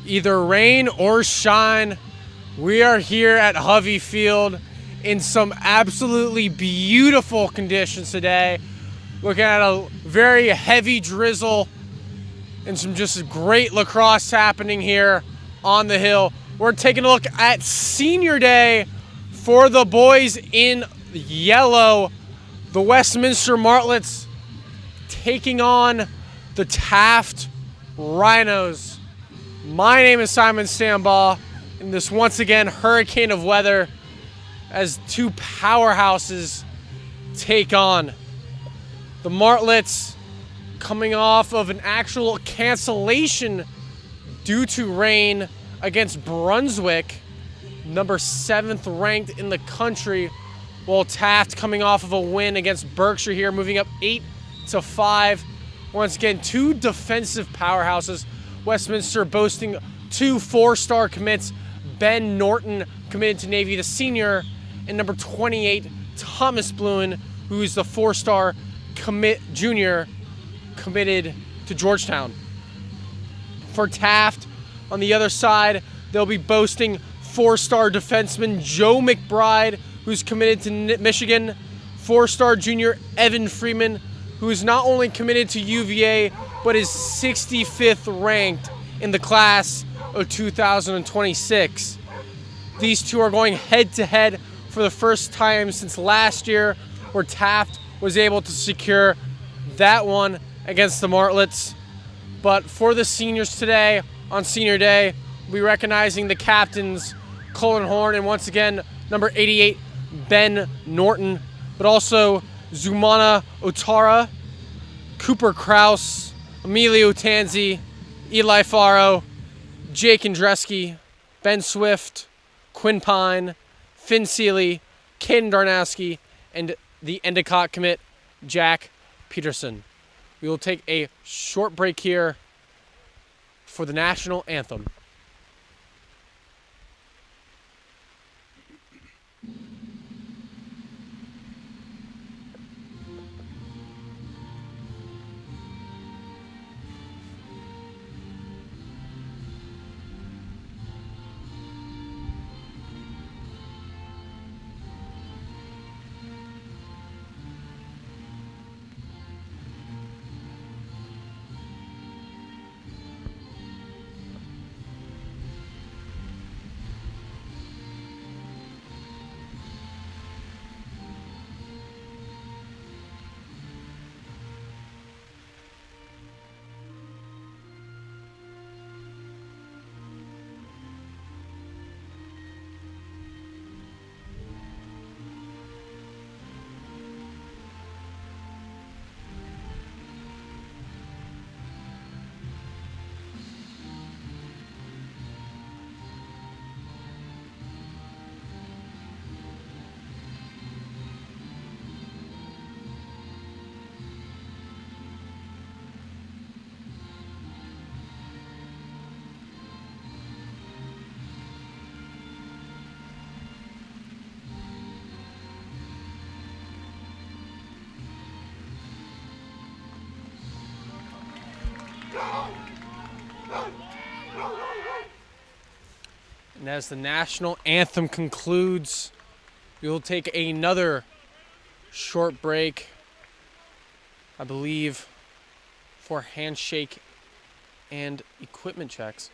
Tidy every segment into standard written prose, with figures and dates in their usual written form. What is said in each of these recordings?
Either rain or shine, we are here at Hovey Field in some absolutely beautiful conditions today. Looking at a very heavy drizzle and some just great lacrosse happening here on the hill. We're taking a look at senior day for the boys in yellow. The Westminster Martlets taking on the Taft Rhinos. My name is Simon Stambaugh, in this once again hurricane of weather as two powerhouses take on. The Martlets coming off of an actual cancellation due to rain against Brunswick, number 7th ranked in the country, while Taft coming off of a win against Berkshire here, moving up 8-5. Once again, two defensive powerhouses. Westminster boasting two 4-star commits. Ben Norton committed to Navy, the senior, and number 28, Thomas Bluen, who is the 4-star commit junior, committed to Georgetown. For Taft, on the other side, they'll be boasting 4-star defenseman Joe McBride, who's committed to Michigan, 4-star junior Evan Freeman, who is not only committed to UVA, but is 65th ranked in the class of 2026. These two are going head-to-head for the first time since last year, where Taft was able to secure that one against the Martlets. But for the seniors today, on senior day, we'll be recognizing the captains, Colin Horn, and once again, number 88, Ben Norton, but also Zumana Otara, Cooper Kraus, Emilio Tanzi, Eli Faro, Jake Andreski, Ben Swift, Quinn Pine, Finn Seeley, Caden Darnowski, and the Endicott commit, Jack Peterson. We will take a short break here for the national anthem. And as the national anthem concludes, we will take another short break, I believe, for handshake and equipment checks.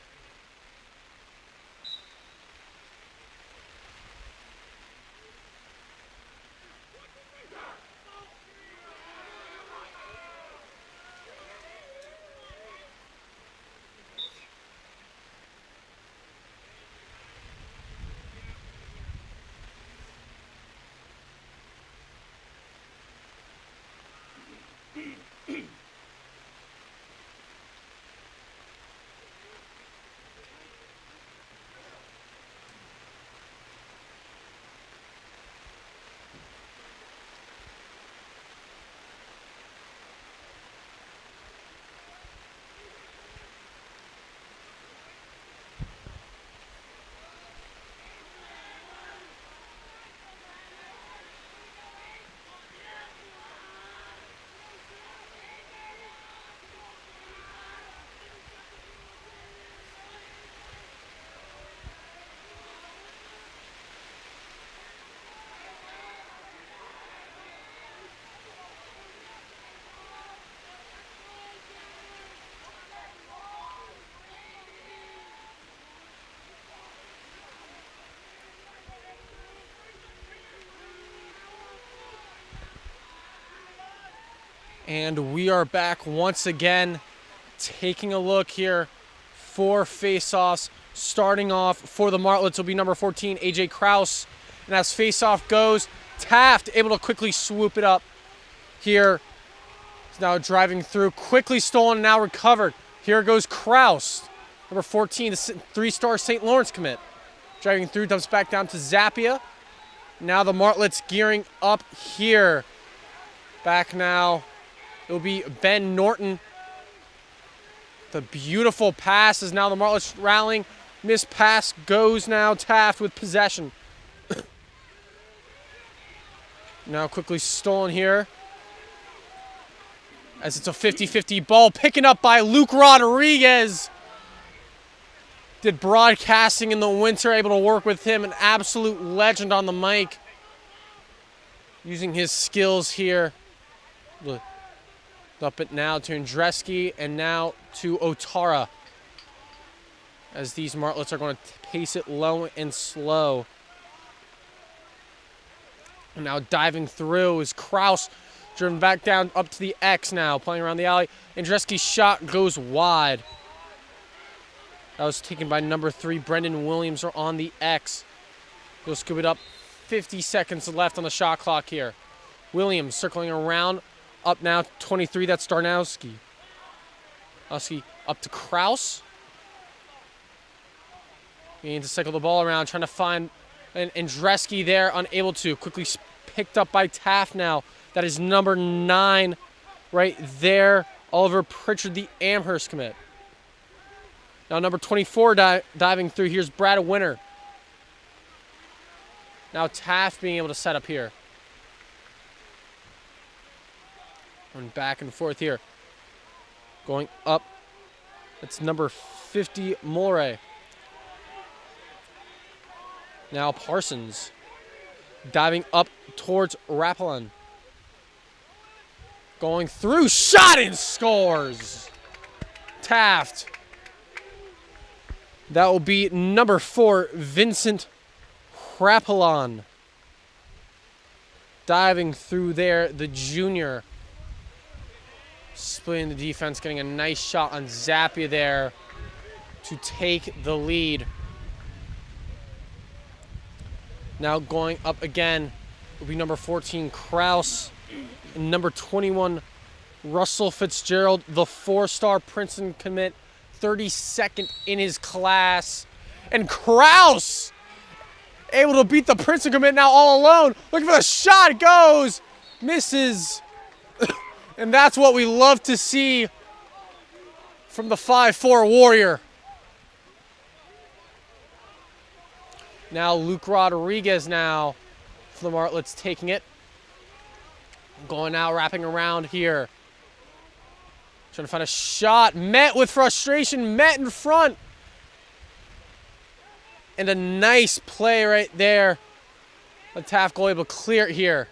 And we are back once again, taking a look here for face-offs. Starting off for the Martlets will be number 14, AJ Kraus. And as face-off goes, Taft able to quickly swoop it up here. He's now driving through, quickly stolen and now recovered. Here goes Kraus, number 14, the three-star St. Lawrence commit. Driving through, dumps back down to Zappia. Now the Martlets gearing up here. Back now, it'll be Ben Norton. The beautiful pass is now the Martlets rallying. Missed pass goes now Taft with possession. Now quickly stolen here. As it's a 50-50 ball, picking up by Luke Rodriguez. Did broadcasting in the winter, able to work with him, an absolute legend on the mic. Using his skills here. Up it now to Andreski and now to Otara. As these Martlets are going to pace it low and slow. And now diving through is Kraus. Driven back down up to the X now, playing around the alley. Andreski's shot goes wide. That was taken by number 3, Brendan Williams, on the X. He'll scoop it up. 50 seconds left on the shot clock here. Williams circling around. Up now, 23, that's Darnowski. Darnowski up to Kraus. Beginning to cycle the ball around, trying to find Andreski there, unable to. Quickly picked up by Taft now. That is number 9 right there. Oliver Pritchard, the Amherst commit. Now number 24 diving through. Here's Brad Winter. Now Taft being able to set up here. Going back and forth here. Going up. That's number 50, Moray. Now Parsons. Diving up towards Rapalon. Going through. Shot and scores. Taft. That will be number 4, Vincent Rapalon. Diving through there, the junior. Splitting the defense, getting a nice shot on Zappia there to take the lead. Now going up again will be number 14, Kraus. And number 21, Russell Fitzgerald, the 4-star Princeton commit, 32nd in his class. And Kraus able to beat the Princeton commit now all alone. Looking for the shot, goes, misses. And that's what we love to see from the 5'4" Warrior. Now Luke Rodriguez now for the Martlets taking it. Going now, wrapping around here. Trying to find a shot. Met with frustration. Met in front. And a nice play right there. The Taft goal able to clear it here.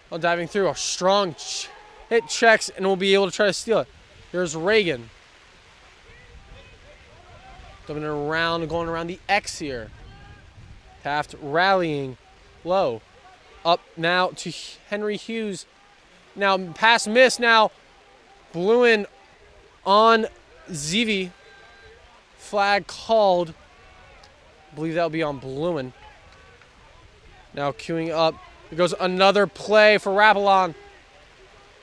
While diving through. A strong hit checks and we'll be able to try to steal it. Here's Reagan. Dumping it around, going around the X here. Taft rallying low. Up now to Henry Hughes. Now pass miss now. Blew in on Zevi. Flag called. I believe that'll be on Blumen. Now queuing up. There goes another play for Rapalon.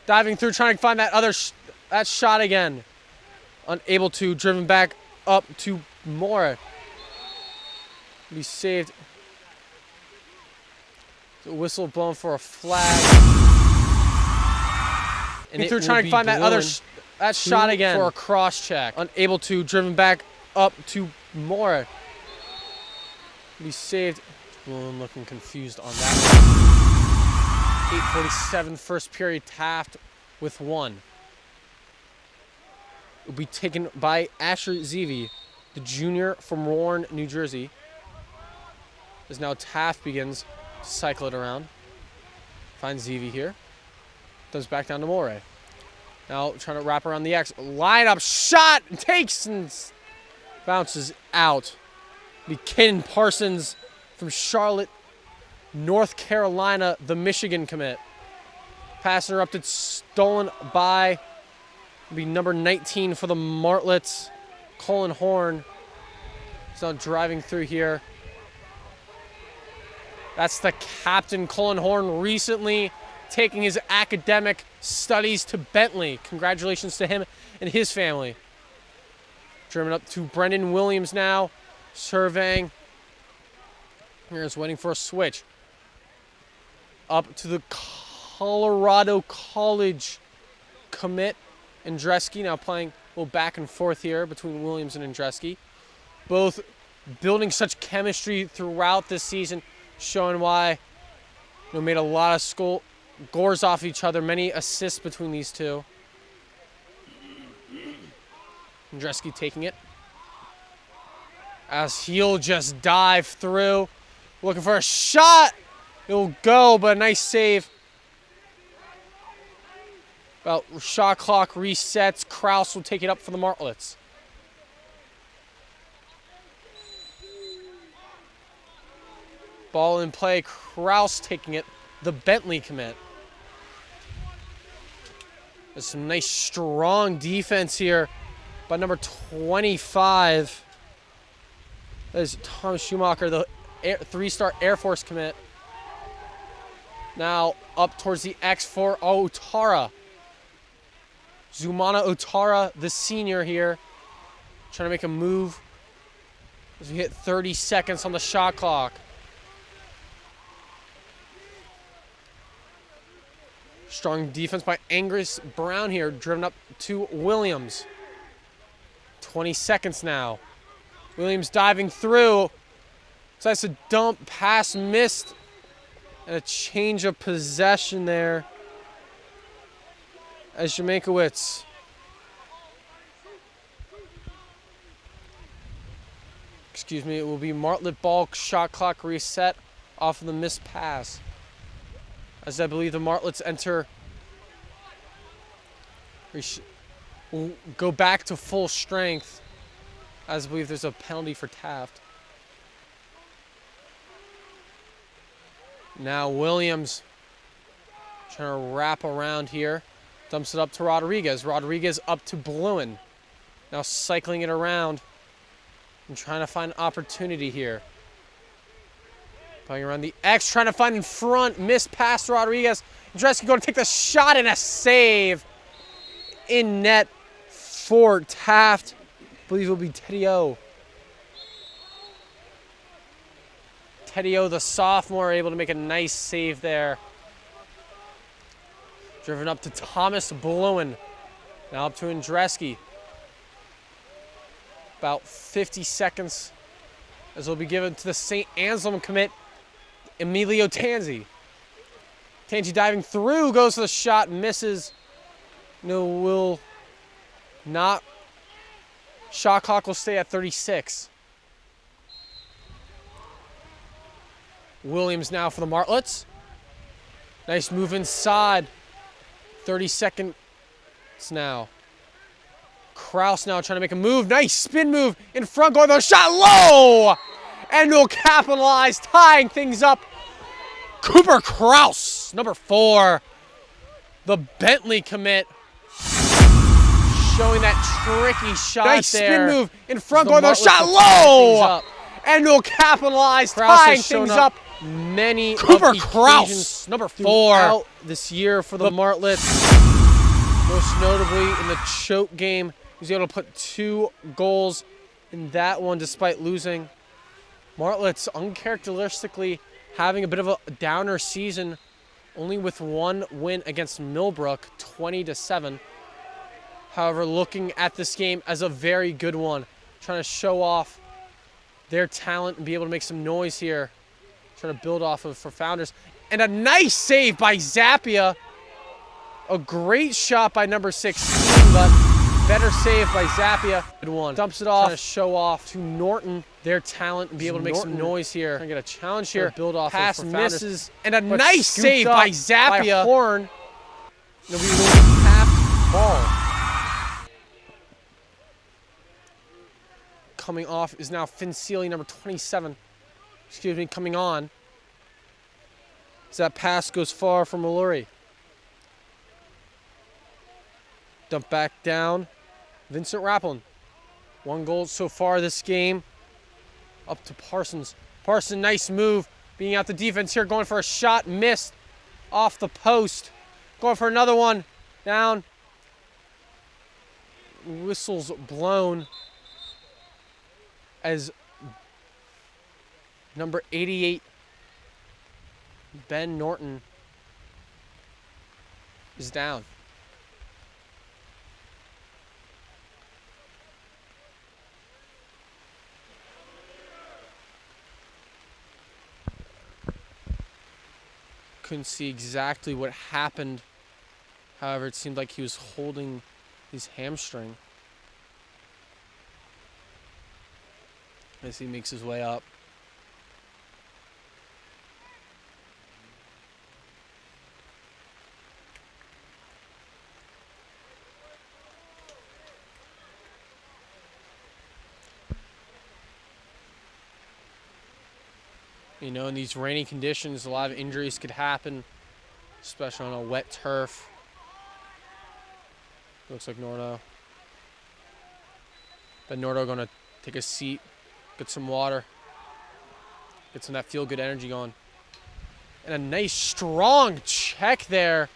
Diving through, trying to find that other that shot again. Unable to, driven back up to Moore. Be saved. The whistle blown for a flag. And through trying to find that other that shot again for a cross check. Unable to, driven back up to Moore. Be saved. Blumen looking confused on that. 8:47 first period. Taft with 1. It will be taken by Asher Zevi, the junior from Warren, New Jersey. As now Taft begins to cycle it around. Finds Zevi here. Does back down to Moray. Now trying to wrap around the X. Line up, shot, takes and bounces out. Be Caden Parsons from Charlotte, North Carolina, the Michigan commit. Pass interrupted, stolen by, it'll be number 19 for the Martlets, Colin Horn. He's now driving through here. That's the captain, Colin Horn, recently taking his academic studies to Bentley. Congratulations to him and his family. Driven up to Brendan Williams now, surveying. Here's waiting for a switch. Up to the Colorado College commit, Andreski, now playing a little back and forth here between Williams and Andreski. Both building such chemistry throughout this season, showing why made a lot of scores off each other, many assists between these two. Andreski taking it. As he'll just dive through, looking for a shot. It'll go, but a nice save. About shot clock resets. Kraus will take it up for the Martlets. Ball in play. Kraus taking it. The Bentley commit. There's some nice strong defense here by number 25. That is Tom Schumacher, the three-star Air Force commit. Now up towards the X for Otara. Zumana Otara, the senior here, trying to make a move as we hit 30 seconds on the shot clock. Strong defense by Angus Brown here, driven up to Williams. 20 seconds now. Williams diving through. Decides to dump, pass missed, and a change of possession there as Jamaikowicz it will be Martlet ball, shot clock reset off of the missed pass. As I believe the Martlets will go back to full strength, as I believe there's a penalty for Taft. Now Williams trying to wrap around here. Dumps it up to Rodriguez. Rodriguez up to Bluen. Now cycling it around and trying to find opportunity here. Playing around the X, trying to find in front. Missed pass to Rodriguez. Andreski going to take the shot and a save in net for Taft. I believe it will be Teddy O. Teddy O, the sophomore, able to make a nice save there. Driven up to Thomas Bluen. Now up to Andreski. About 50 seconds as will be given to the St. Anselm commit, Emilio Tanzi. Tanzi diving through, goes to the shot, misses. No, will not. Shot clock will stay at 36. Williams now for the Martlets. Nice move inside. 30 seconds now. Kraus now trying to make a move. Nice spin move in front, going the shot low! And will capitalize, tying things up. Cooper Kraus, number 4. The Bentley commit. Showing that tricky shot nice there. Nice spin move in front, going the shot low! And will capitalize, tying things up. Many Cooper Kraus, number 4, out this year for the Martlets. Most notably in the choke game, he was able to put 2 goals in that one despite losing. Martlets uncharacteristically having a bit of a downer season, only with 1 win against Millbrook, 20-7. However, looking at this game as a very good one, trying to show off their talent and be able to make some noise here. Trying to build off of for Founders. And a nice save by Zappia. A great shot by number 16, but better save by Zappia. Good one. Dumps it off. Trying to show off to Norton their talent and be able to make some noise here. Trying to get a challenge here. Build off pass misses. And a nice save by Zappia. By Horn. It'll be a Taft ball. Coming off is now Finn Sealy, number 27. Excuse me, coming on. As that pass goes far from Mallory. Dump back down. Vincent Rappelin. 1 goal so far this game. Up to Parsons. Parsons, nice move. Being out the defense here, going for a shot. Missed. Off the post. Going for another one. Down. Whistles blown as number 88, Ben Norton, is down. Couldn't see exactly what happened. However, it seemed like he was holding his hamstring as he makes his way up. You know, in these rainy conditions, a lot of injuries could happen, especially on a wet turf. Looks like Nordo. Then Nordo gonna take a seat, get some water, get some of that feel-good energy going. And a nice strong check there.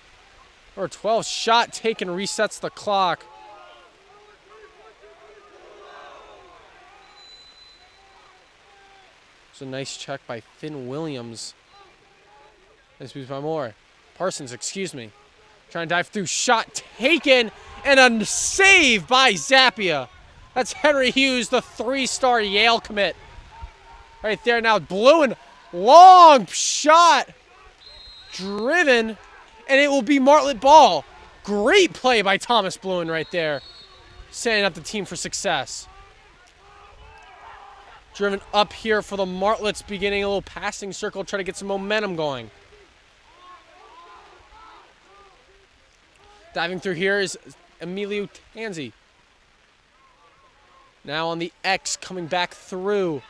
Or 12 shot taken, resets the clock. It's a nice check by Finn Williams. Nice moves by Moore. Parsons, excuse me. Trying to dive through, shot taken, and a save by Zappia. That's Henry Hughes, the 3-star Yale commit. Right there now, blue and long shot. Driven, and it will be Martlet ball. Great play by Thomas Bluen right there. Setting up the team for success. Driven up here for the Martlets, beginning a little passing circle, try to get some momentum going. Diving through here is Emilio Tanzi. Now on the X, coming back through.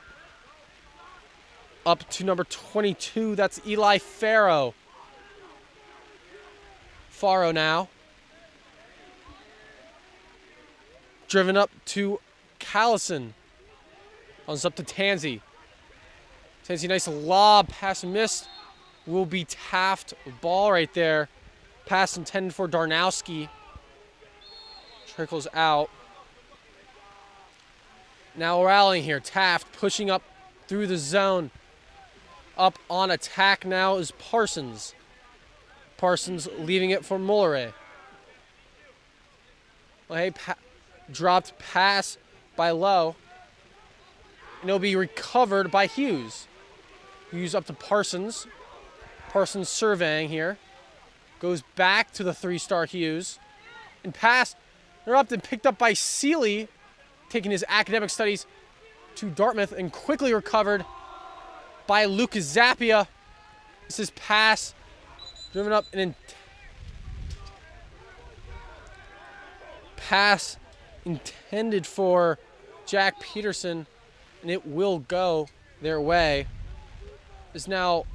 Up to number 22, that's Eli Faro. Faro now. Driven up to Callison. Comes up to Tanzi. Tanzi, nice lob, pass missed. Will be Taft, ball right there. Pass intended for Darnowski. Trickles out. Now rallying here. Taft pushing up through the zone. Up on attack now is Parsons. Parsons leaving it for Mulleret. Well, hey, dropped pass by Lowe. And it'll be recovered by Hughes. Hughes up to Parsons. Parsons surveying here. Goes back to the 3-star Hughes. And pass interrupted, picked up by Seeley. Taking his academic studies to Dartmouth and quickly recovered by Lucas Zappia. This is pass driven up and pass intended for Jack Peterson, and it will go their way. Is now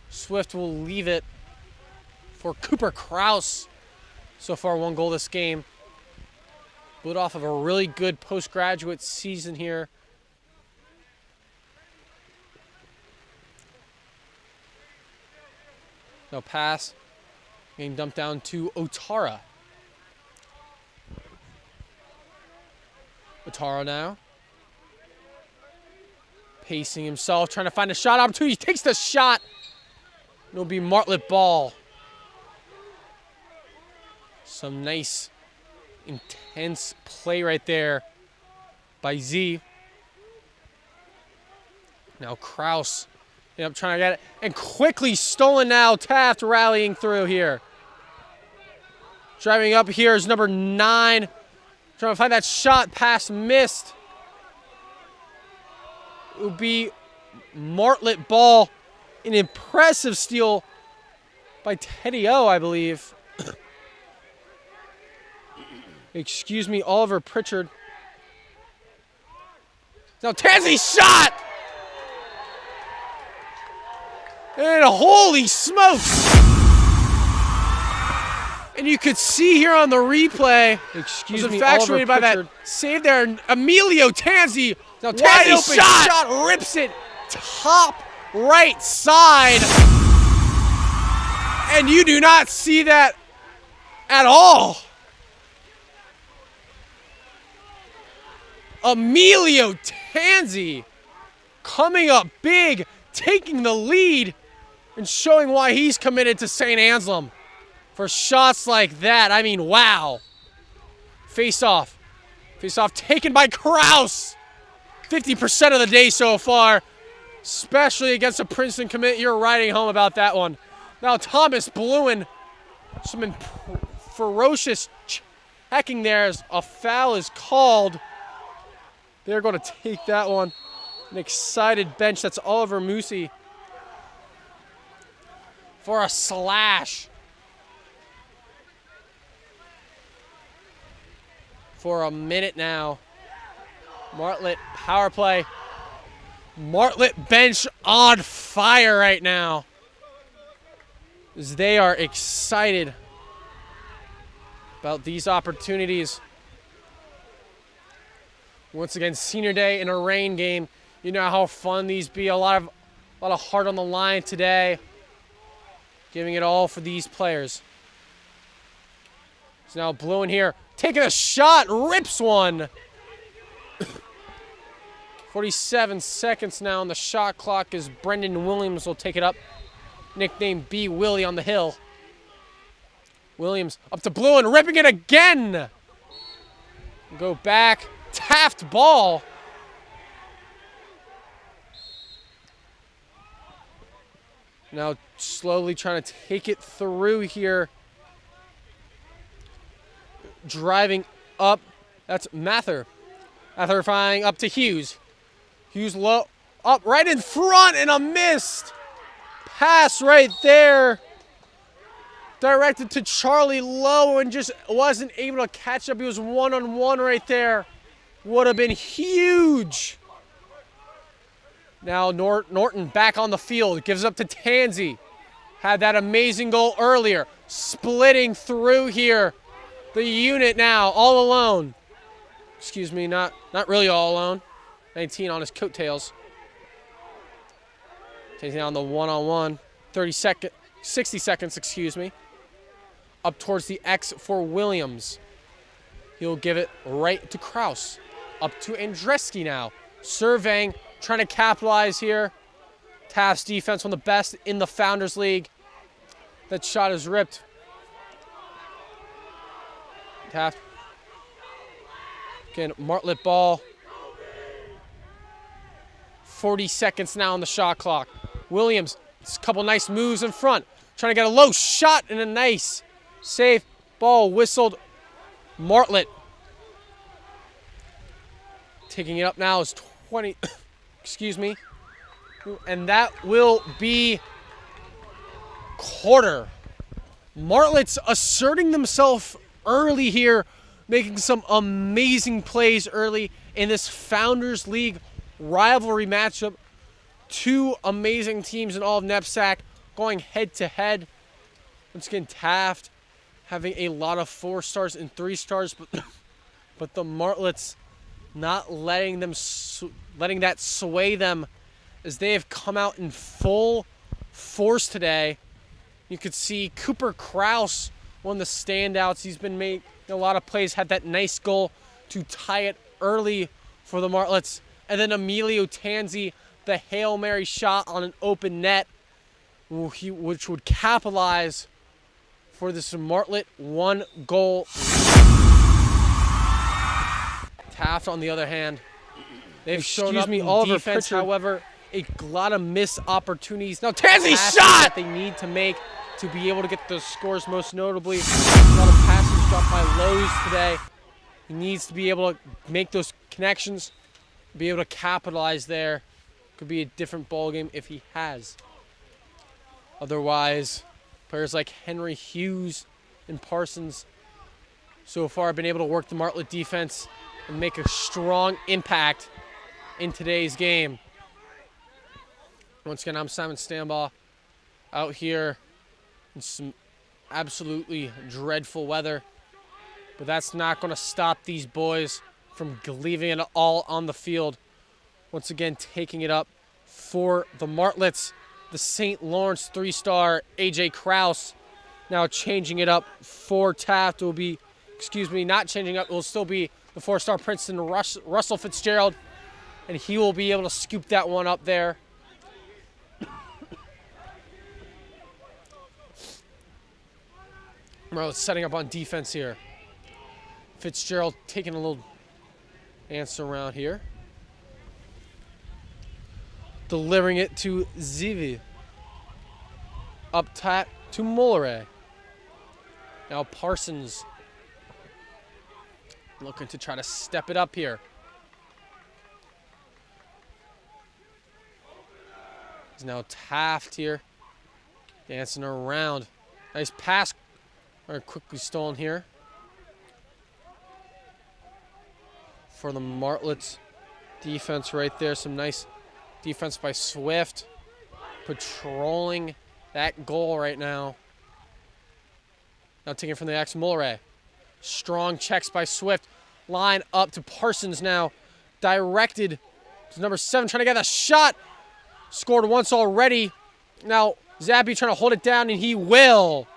Swift will leave it for Cooper Kraus. So far, 1 goal this game. Built off of a really good postgraduate season here. No pass. Getting dumped down to Otara. Otara now. Pacing himself, trying to find a shot opportunity. He takes the shot. It'll be Martlet ball. Some nice, intense play right there by Z. Now Kraus, trying to get it. And quickly stolen now. Taft rallying through here. Driving up here is number 9. Trying to find that shot. Pass missed. It will be Martlet ball. An impressive steal by Teddy O, I believe. Excuse me, Oliver Pritchard. Now Tanzi shot! And holy smokes! And you could see here on the replay, Excuse was me, infatuated by that Pritchard. save there. Emilio Tanzi, Now wide Tanzi's open shot, rips it top right side. And you do not see that at all. Emilio Tanzi coming up big, taking the lead, and showing why he's committed to St. Anselm. For shots like that, I mean, wow. Face off. Face off taken by Kraus. 50% of the day so far, especially against a Princeton commit. You're riding home about that one. Now Thomas Bluen, some ferocious checking there as a foul is called. They're going to take that one. An excited bench. That's Oliver Musi for a slash. For a minute now. Martlet power play. Martlet bench on fire right now, as they are excited about these opportunities. Once again, senior day in a rain game. You know how fun these be. A lot of heart on the line today. Giving it all for these players. So now Bluen here, taking a shot, rips one. 47 seconds now on the shot clock as Brendan Williams will take it up. Nicknamed B. Willie on the hill. Williams up to Bluen, ripping it again. Go back, Taft ball. Now slowly trying to take it through here. Driving up, that's Mather. Mather firing up to Hughes. Hughes low, up right in front, and a missed pass right there. Directed to Charlie Lowe and just wasn't able to catch up. He was one-on-one right there. Would have been huge. Now Norton back on the field, gives up to Tanzi. Had that amazing goal earlier. Splitting through here. The unit now, all alone. Excuse me, not really all alone. 19 on his coattails. Taking on the one-on-one. 60 seconds, excuse me. Up towards the X for Williams. He'll give it right to Kraus. Up to Andreski now. Surveying, trying to capitalize here. Taft's defense, one of the best in the Founders League. That shot is ripped. Taft. Again, Martlet ball. 40 seconds now on the shot clock. Williams, a couple nice moves in front. Trying to get a low shot and a nice save. Ball whistled. Martlet. Taking it up now is 20. Excuse me. And that will be quarter. Martlets asserting themselves early here, making some amazing plays early in this Founders League rivalry matchup. Two amazing teams in all of NEPSAC going head-to-head. Once again, Taft having a lot of 4 stars and 3 stars, but the Martlets not letting that sway them, as they have come out in full force today. You could see Cooper Kraus, one of the standouts. He's been making a lot of plays, had that nice goal to tie it early for the Martlets. And then Emilio Tanzi, the Hail Mary shot on an open net, which would capitalize for this Martlet 1-goal. Taft, on the other hand, they've shown up in defense, however, a lot of missed opportunities. Now Tanzi's shot that they need to make to be able to get those scores, most notably. A lot of passes dropped by Lowe's today. He needs to be able to make those connections, be able to capitalize there. Could be a different ball game if he has. Otherwise, players like Henry Hughes and Parsons so far have been able to work the Martlet defense and make a strong impact in today's game. Once again, I'm Simon Stambaugh out here in some absolutely dreadful weather. But that's not going to stop these boys from leaving it all on the field. Once again, taking it up for the Martlets, the St. Lawrence 3-star A.J. Krause. Now changing it up for Taft. It will be, not changing up. It will still be the 4-star Princeton Russell Fitzgerald. And he will be able to scoop that one up there. Martlets setting up on defense here. Fitzgerald taking a little dance around here. Delivering it to Zivi. Up top to Mulleray. Now Parsons looking to try to step it up here. It's now Taft here. Dancing around. Nice pass. Quickly stolen here. For the Martlets defense right there. Some nice defense by Swift. Patrolling that goal right now. Now taking it from the X Mulleray. Strong checks by Swift. Line up to Parsons now. Directed to number 7. Trying to get a shot. Scored once already. Now Zabby trying to hold it down, and he will.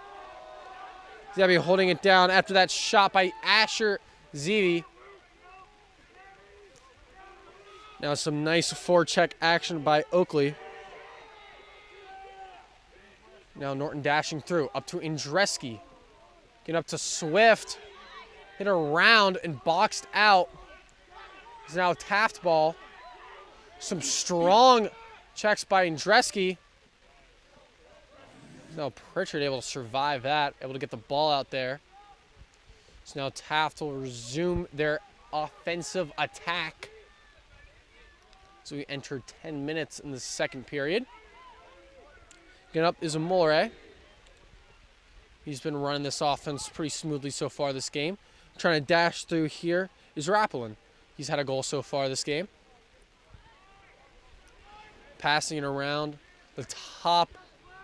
Zabby holding it down after that shot by Asher Zivi. Now some nice forecheck action by Oakley. Now Norton dashing through. Up to Indreski. Getting up to Swift. Hit around and boxed out. It's now Taft ball. Some strong checks by Indreski. Now Pritchard able to survive that. Able to get the ball out there. So now Taft will resume their offensive attack. So we enter 10 minutes in the second period. Getting up is a Mulleray. He's been running this offense pretty smoothly so far this game. Trying to dash through here is Rappelin. He's had a goal so far this game. Passing it around the top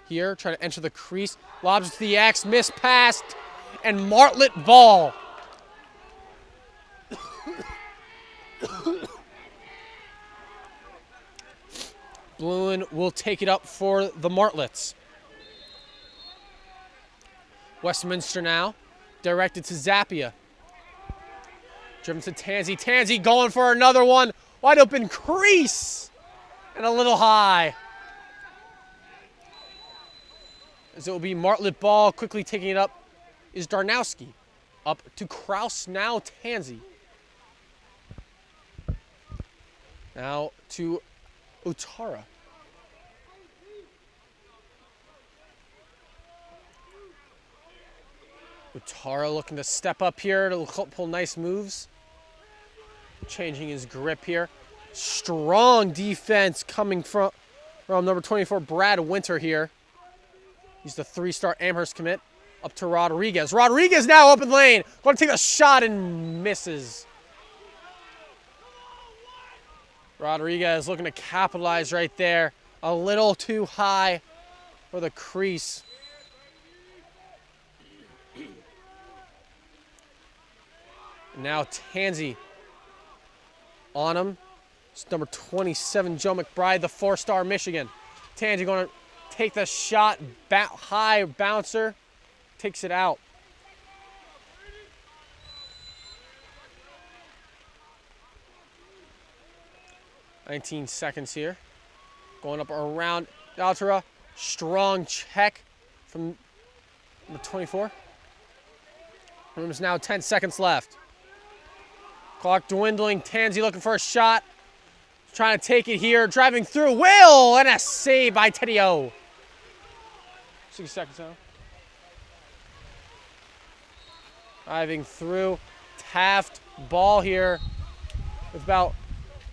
here. Trying to enter the crease. Lobs to the X. Missed pass. And Martlet ball. Bluin will take it up for the Martlets. Westminster now. Directed to Zappia. Driven to Tansey. Tansey going for another one. Wide open crease. And a little high. As it will be Martlet ball. Quickly taking it up is Darnowski. Up to Krause. Now Tansey. Now to Otara. Otara looking to step up here to pull nice moves. Changing his grip here. Strong defense coming from number 24, Brad Winter here. He's the 3-star Amherst commit. Up to Rodriguez. Rodriguez now open lane. Going to take a shot and misses. Rodriguez looking to capitalize right there. A little too high for the crease. Now Tansey on him. It's number 27, Joe McBride, the 4-star Michigan. Tansey going to take the shot. High bouncer. Takes it out. "19 seconds here. Going up around Altera. Strong check from number 24. There's now 10 seconds left. Clock dwindling. Tansey looking for a shot. Trying to take it here. Driving through. Will! And a save by Teddy O. 6 seconds now. Driving through. Taft ball here with about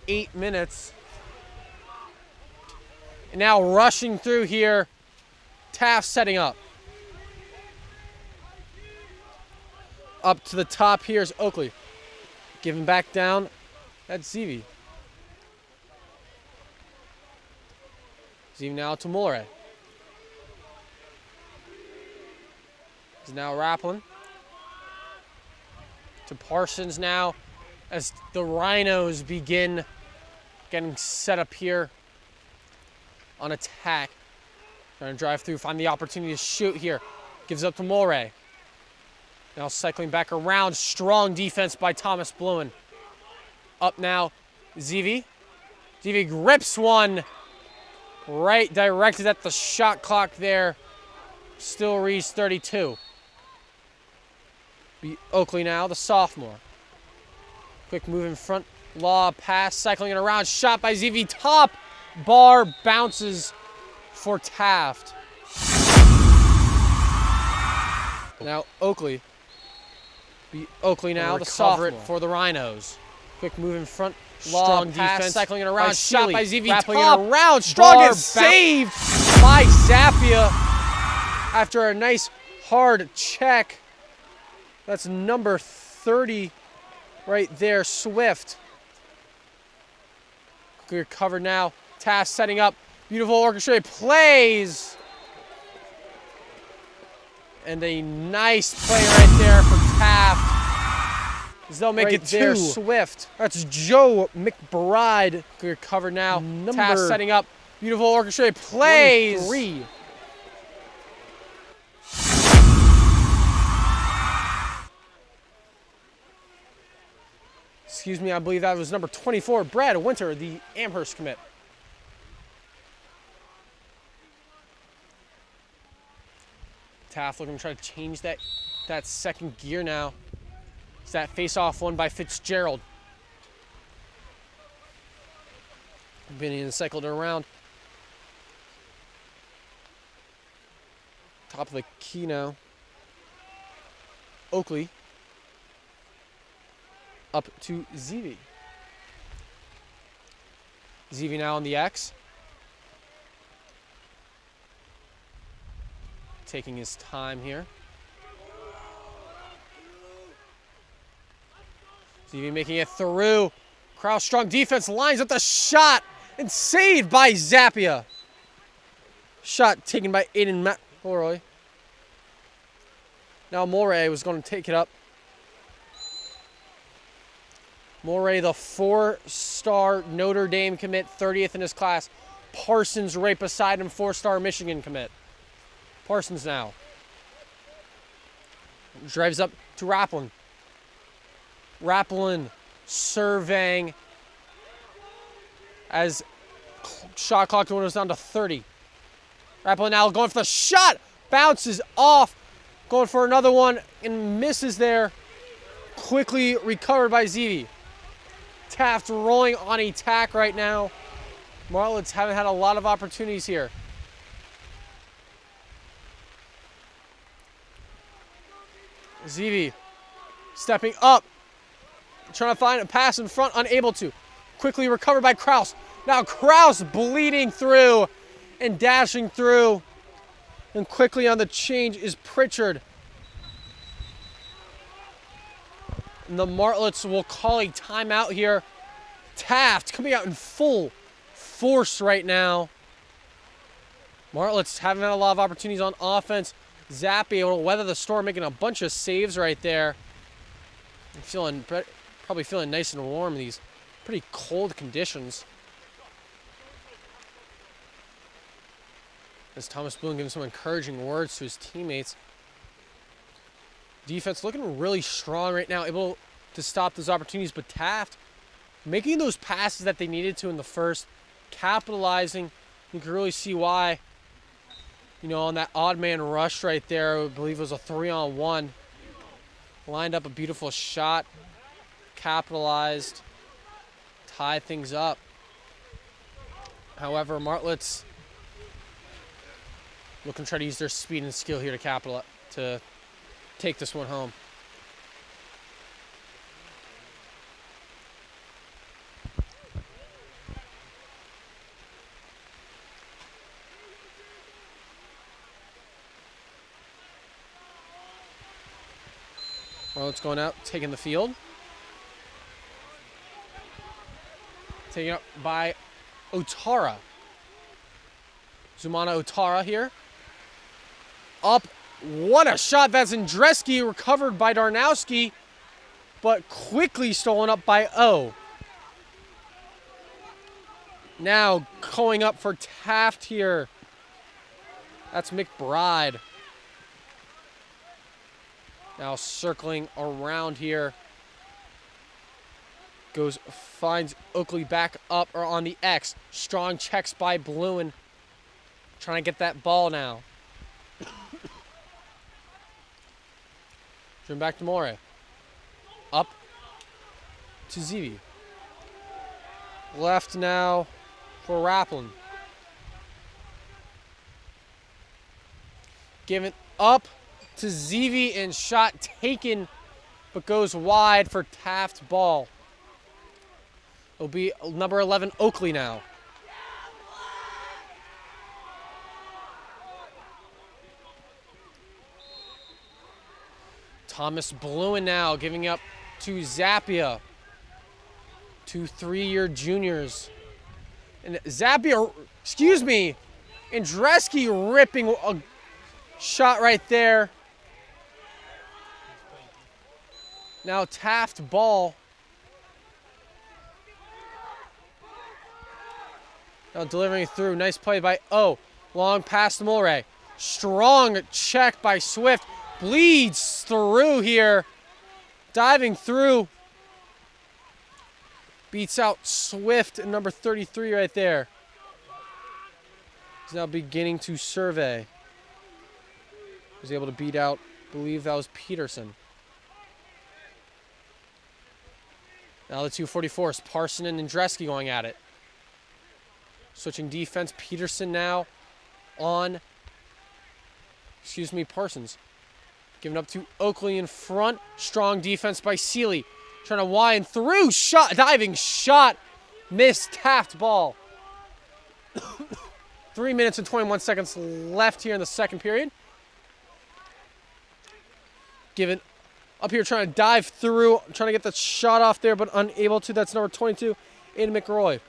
8 minutes. And now rushing through here. Taft setting up. Up to the top here is Oakley. Giving back down. That's Zivi. Zivi now to Mulleray. Is now Raplin. To Parsons now as the Rhinos begin getting set up here on attack. Trying to drive through, find the opportunity to shoot here. Gives up to Mulray. Now cycling back around. Strong defense by Thomas Bluen. Up now, Zevi. Zevi grips one. Right, directed at the shot clock there. Still reads 32. Be Oakley now, the sophomore. Quick move in front. Law pass, cycling it around. Shot by Zevi. Top bar bounces for Taft. Now Oakley. Be Oakley now, the sophomore for the Rhinos. Quick move in front. Strong defense, cycling it around. Shot by Zevi. Top it around. Strong is saved by Zappia after a nice hard check. That's number 30 right there, Swift. Quickly recovered now. Taft setting up. Beautiful orchestrated plays. And a nice play right there for Taft. As they'll make it there, Swift. That's Joe McBride. Quickly recovered now. Taft setting up. Beautiful orchestrated plays. 23. Excuse me, I believe that was number 24, Brad Winter, the Amherst commit. Taft looking to try to change that second gear now. It's that face-off one by Fitzgerald. Binion cycled it around. Top of the key now. Oakley. Up to Zevi. Zevi now on the X. Taking his time here. Zevi making it through. Kraus strong defense, lines up the shot and saved by Zappia. Shot taken by Aiden McElroy. Now Mulray was going to take it up. Mulray, the 4-star Notre Dame commit, 30th in his class. Parsons right beside him, 4-star Michigan commit. Parsons now. Drives up to Raplin. Raplin surveying as shot clock goes down to 30. Raplin now going for the shot. Bounces off. Going for another one and misses there. Quickly recovered by Zevi. Taft rolling on attack right now. Martlets haven't had a lot of opportunities here. Zevi stepping up. Trying to find a pass in front, unable to. Quickly recovered by Kraus. Now Kraus bleeding through and dashing through. And quickly on the change is Pritchard. And the Martlets will call a timeout here. Taft coming out in full force right now. Martlets haven't had a lot of opportunities on offense. Zappy able to weather the storm, making a bunch of saves right there. Probably feeling nice and warm in these pretty cold conditions. As Thomas Bluen gives some encouraging words to his teammates. Defense looking really strong right now, able to stop those opportunities, but Taft making those passes that they needed to in the first, capitalizing. You can really see why. You know, on that odd man rush right there, I believe it was a 3-on-1. Lined up a beautiful shot, capitalized, tied things up. However, Martlets looking to try to use their speed and skill here to take this one home. Martlets going out, taking the field. Taken up by Otara. Zumana Otara here. Up What a shot. That's Andreski, recovered by Darnowski, but quickly stolen up by O. Now going up for Taft here. That's McBride. Now circling around here. Finds Oakley back up or on the X. Strong checks by Bluen. Trying to get that ball now. Turn back to More. Up to Zevi. Left now for Raplin. Given up to Zevi and shot taken, but goes wide for Taft ball. It'll be number 11 Oakley now. Thomas Bluen now giving up to Zappia. 2 3-year juniors. And Zappia, excuse me, Andreski ripping a shot right there. Now Taft ball. Now delivering through. Nice play by O. Long pass to Mulray. Strong check by Swift. Bleeds through here. Diving through. Beats out Swift at number 33 right there. He's now beginning to survey. Was able to beat out, I believe that was Peterson. Now the 244s, Parson and Andreski going at it. Switching defense, Peterson now on, Parsons. Giving up to Oakley in front. Strong defense by Seeley. Trying to wind through. Shot, diving shot. Missed Taft ball. 3 minutes and 21 seconds left here in the second period. Given up here, trying to dive through. Trying to get the shot off there, but unable to. That's number 22, Aiden McRoy.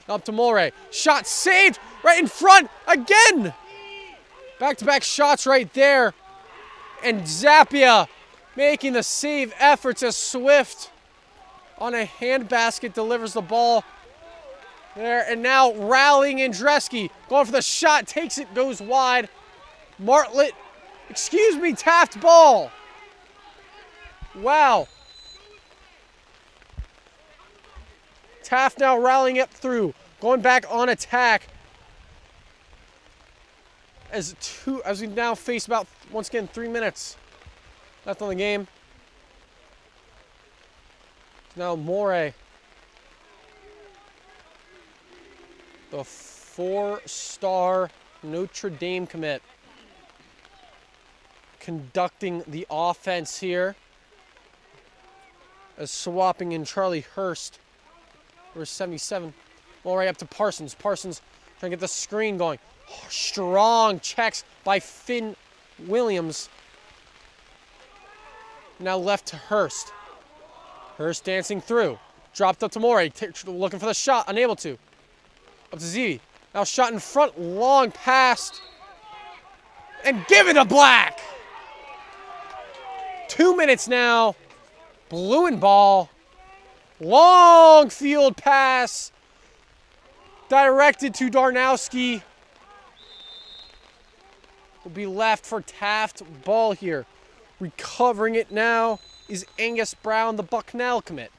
Up to Mulray. Shot saved right in front again. Back-to-back shots right there. And Zappia making the save efforts as Swift on a handbasket delivers the ball there. And now rallying Andreski. Going for the shot. Takes it. Goes wide. Taft ball. Wow. Taft now rallying up through. Going back on attack. As we now face about, once again, 3 minutes left on the game. Now More. The 4-star Notre Dame commit. Conducting the offense here. As swapping in Charlie Hurst. We're 77. More up to Parsons. Parsons trying to get the screen going. Strong checks by Finn Williams. Now left to Hurst. Hurst dancing through. Dropped up to More. Looking for the shot. Unable to. Up to Z. Now shot in front. Long pass. And give it to Black. 2 minutes now. Bluen ball. Long field pass. Directed to Darnowski. Will be left for Taft ball here. Recovering it now is Angus Brown, the Bucknell commit.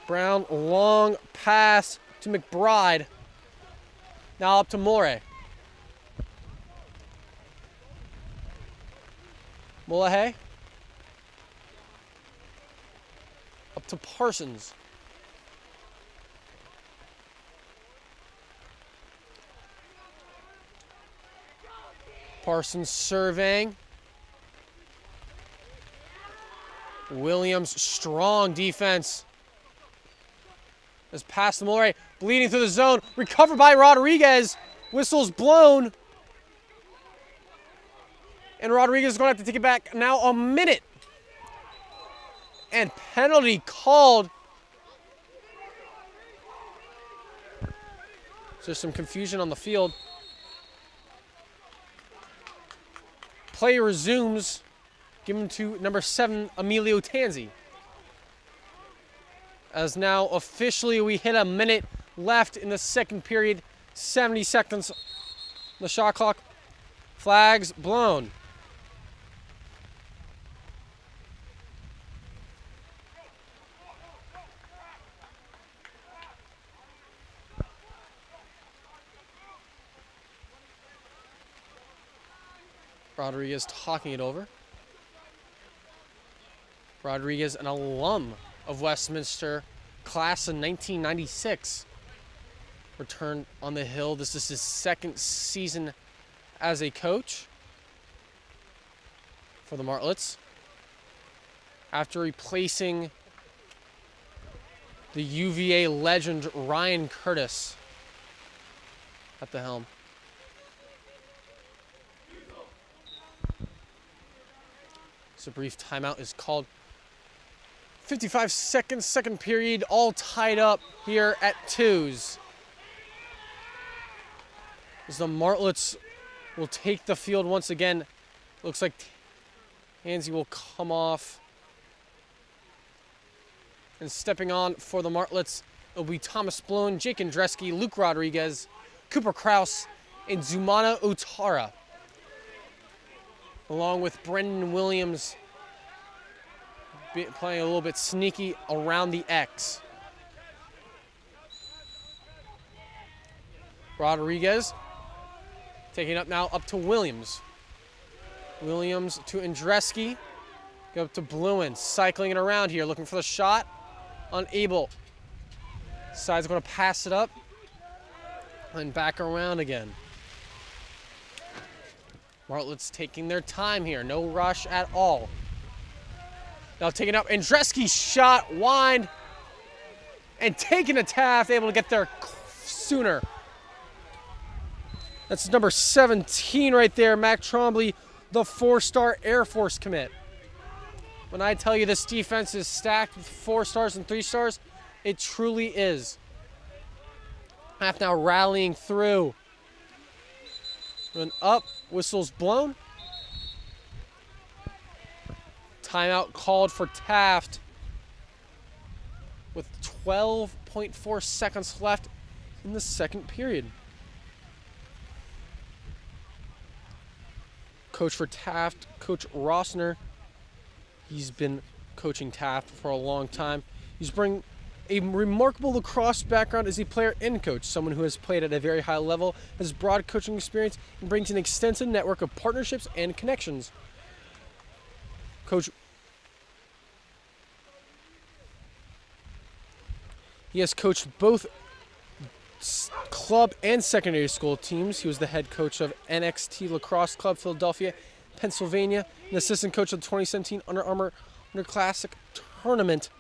Brown, long pass to McBride. Now up to More. Mullahay. Up to Parsons. Parsons surveying. Williams, strong defense. As pass to Mulray, bleeding through the zone. Recovered by Rodriguez. Whistle's blown. And Rodriguez is going to have to take it back now a minute. And penalty called. So there's some confusion on the field. Play resumes. Given to number 7, Emilio Tanzi. As now officially we hit a minute left in the second period. 70 seconds on the shot clock. Flags blown. Rodriguez talking it over. Rodriguez, an alum of Westminster, class of 1996. Returned on the hill. This is his second season as a coach for the Martlets. After replacing the UVA legend Ryan Curtis at the helm. So a brief timeout is called. 55 seconds, second period, all tied up here at 2s. As the Martlets will take the field once again. Looks like Tanzi will come off. And stepping on for the Martlets, it'll be Thomas Blown, Jake Andreski, Luke Rodriguez, Cooper Kraus, and Zumana Otara. Along with Brendan Williams playing a little bit sneaky around the X. Rodriguez taking up now up to Williams. Williams to Andreski. Go up to Bluen, cycling it around here, looking for the shot. Unable. Side's going to pass it up. And back around again. Martlets taking their time here. No rush at all. Now taking up Andreski's shot, wind, and taking a Taft, able to get there sooner. That's number 17 right there, Mac Trombley, the 4-star Air Force commit. When I tell you this defense is stacked with 4 stars and 3 stars, it truly is. Taft now rallying through. Run up, whistle's blown. Timeout called for Taft with 12.4 seconds left in the second period. Coach for Taft, Coach Rossner. He's been coaching Taft for a long time. He's bringing a remarkable lacrosse background as a player and coach, someone who has played at a very high level, has broad coaching experience, and brings an extensive network of partnerships and connections. He has coached both club and secondary school teams. He was the head coach of NXT Lacrosse Club Philadelphia, Pennsylvania, and assistant coach of the 2017 Under Armour Classic Tournament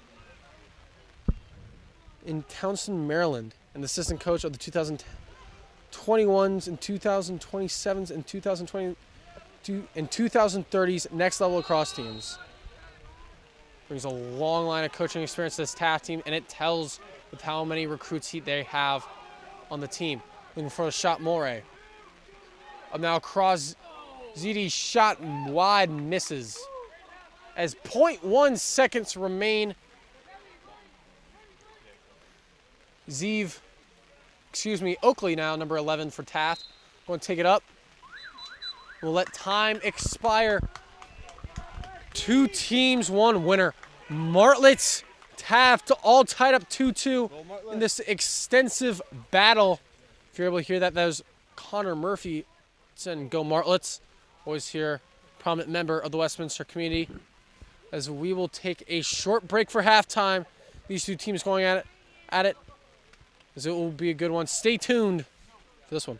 in Townsend, Maryland, and the assistant coach of the 2021s and 2027s and 2022 and 2030s Next Level Lacrosse teams. Brings a long line of coaching experience to this Taft team, and it tells with how many recruits they have on the team. Looking for a shot, Moray. Up now across ZD, shot wide, misses. As 0.1 seconds remain. Oakley now, number 11 for Taft. Going to take it up. We'll let time expire. 2 teams, 1 winner. Martlets, Taft, all tied up 2-2 in this extensive battle. If you're able to hear that, that was Connor Murphy saying, "Go Martlets." Always here, prominent member of the Westminster community. As we will take a short break for halftime. These 2 teams going at it. As it will be a good one. Stay tuned for this one.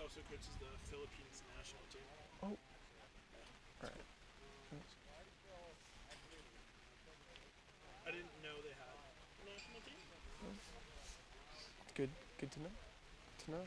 Also coaches the Philippines national team. Oh. All right. I didn't know they had a national team. Good to know. To know.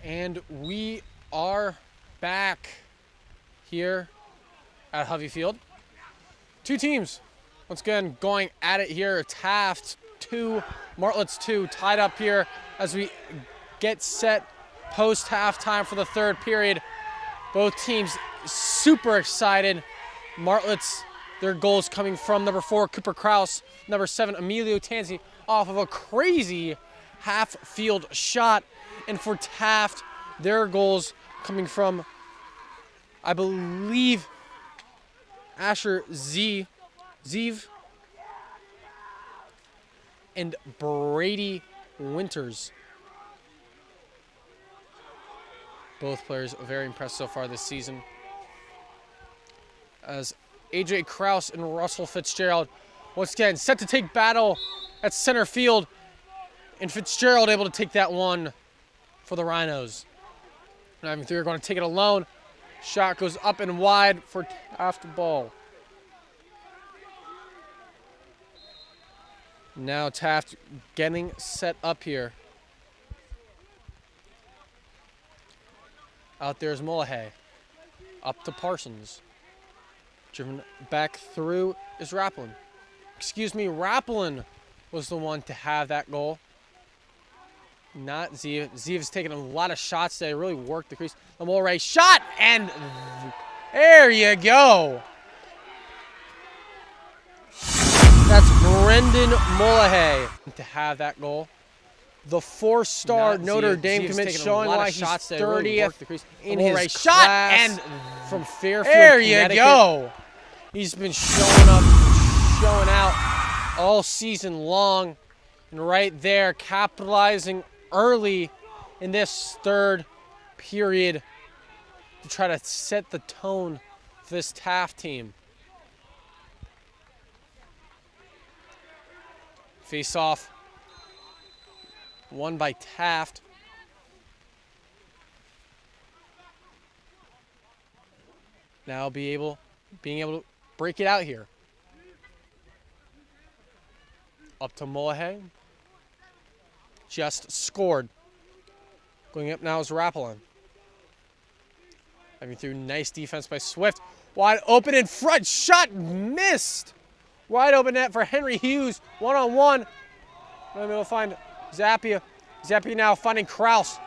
And we are back here at Hovey Field. Two teams, once again, going at it here. Taft 2, Martlets 2, tied up here as we get set post halftime for the third period. Both teams super excited. Martlets, their goals coming from number 4, Cooper Kraus, number 7, Emilio Tanzi, off of a crazy half-field shot. And for Taft, their goals coming from, I believe, Asher Zeev and Brady Winters. Both players very impressed so far this season. As AJ Kraus and Russell Fitzgerald once again set to take battle at center field, and Fitzgerald able to take that one for the Rhinos. 9-3 are going to take it alone. Shot goes up and wide for Taft ball. Now Taft getting set up here. Out there is Mullahay. Up to Parsons. Driven back through is Rapplin. Rapplin was the one to have that goal. Not Zeev. Zeev has taken a lot of shots today. Really worked the crease. The Mulray shot, and there you go. That's Brendan Mullahay to have that goal. The 4-star Notre Dame commit, showing why he's 30th in his shot, and from Fairfield, there you go. He's been showing up, showing out all season long, and right there capitalizing early in this third period to try to set the tone for this Taft team. Face off, won by Taft. Now being able to break it out here. Up to Mullahay. Just scored. Going up now is Rapplin. Having through nice defense by Swift. Wide open in front. Shot missed. Wide open net for Henry Hughes. One-on-one. Maybe we'll find Zappia. Zappia now finding Kraus.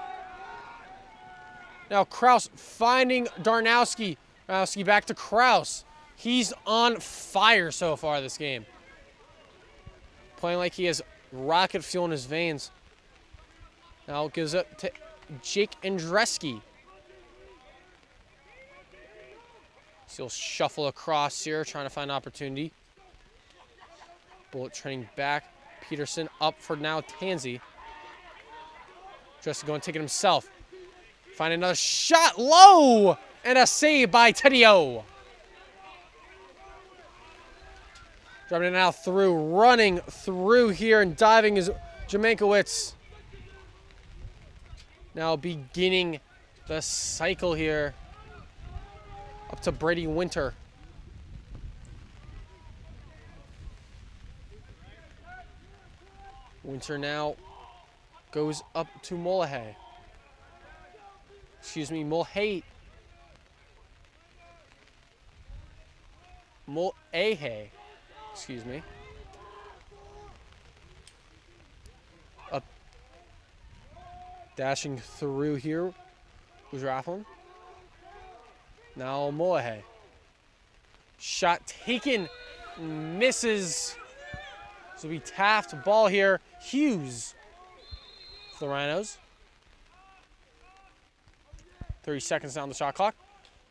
Now Kraus finding Darnowski. Darnowski back to Kraus. He's on fire so far this game. Playing like he has rocket fuel in his veins. Now it gives up to Jake Andreski. So he'll shuffle across here, trying to find opportunity. Bullet training back. Peterson up for now Tanzi. Just going to take it himself. Find another shot low, and a save by Teddy O. Driving it now through, running through here and diving is Jamankowicz. Now beginning the cycle here. Up to Brady Winter. Winter now goes up to Mullahay. Mulhay. Up. Dashing through here was Rapplin. Now Mullahay. Shot taken. Misses. So we Taft ball here. Hughes for the Rhinos. 30 seconds down the shot clock.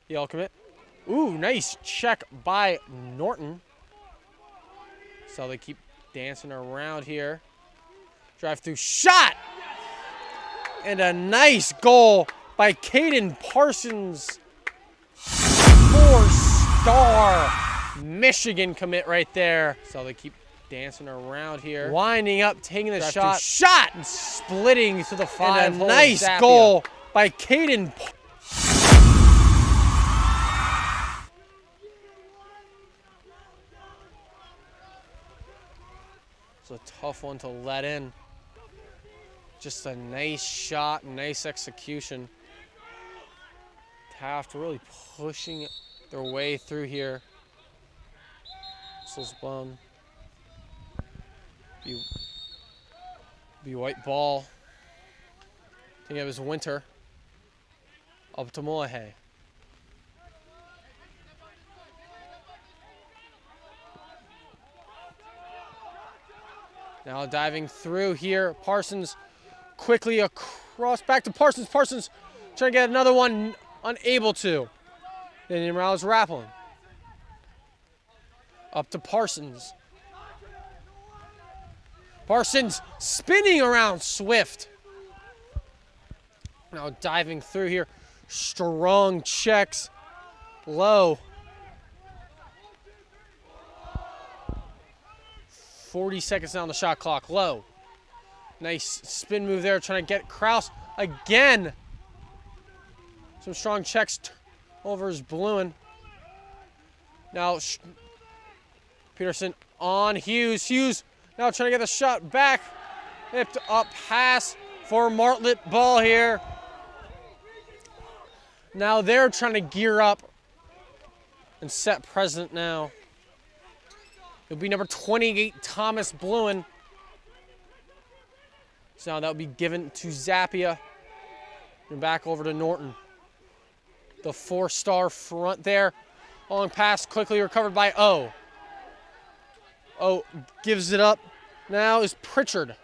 Yell commit. Ooh, nice check by Norton. So they keep dancing around here. Drive through shot. And a nice goal by Caden Parsons. 4-star Michigan commit right there. So they keep dancing around here. Winding up, taking the shot. Shot! And splitting to the 5. And a nice goal by Caden. It's a tough one to let in. Just a nice shot, nice execution. Taft really pushing their way through here. Whistle's blown. Be white ball. I think it was Winter. Up to Moahay. Now diving through here. Parsons quickly across, back to Parsons. Parsons trying to get another one, unable to. Then Morales rappelling. Up to Parsons. Parsons spinning around Swift. Now diving through here. Strong checks. Low. 40 seconds on the shot clock. Low. Nice spin move there, trying to get Kraus again. Some strong checks. Over is Bluin. Now Peterson on Hughes. Hughes now trying to get the shot back. Hipped up pass for Martlet ball here. Now they're trying to gear up and set precedent now. It'll be number 28, Thomas Bluin. So now that will be given to Zappia. And back over to Norton. The 4-star front there. Long pass quickly recovered by O. O gives it up. Now is Pritchard.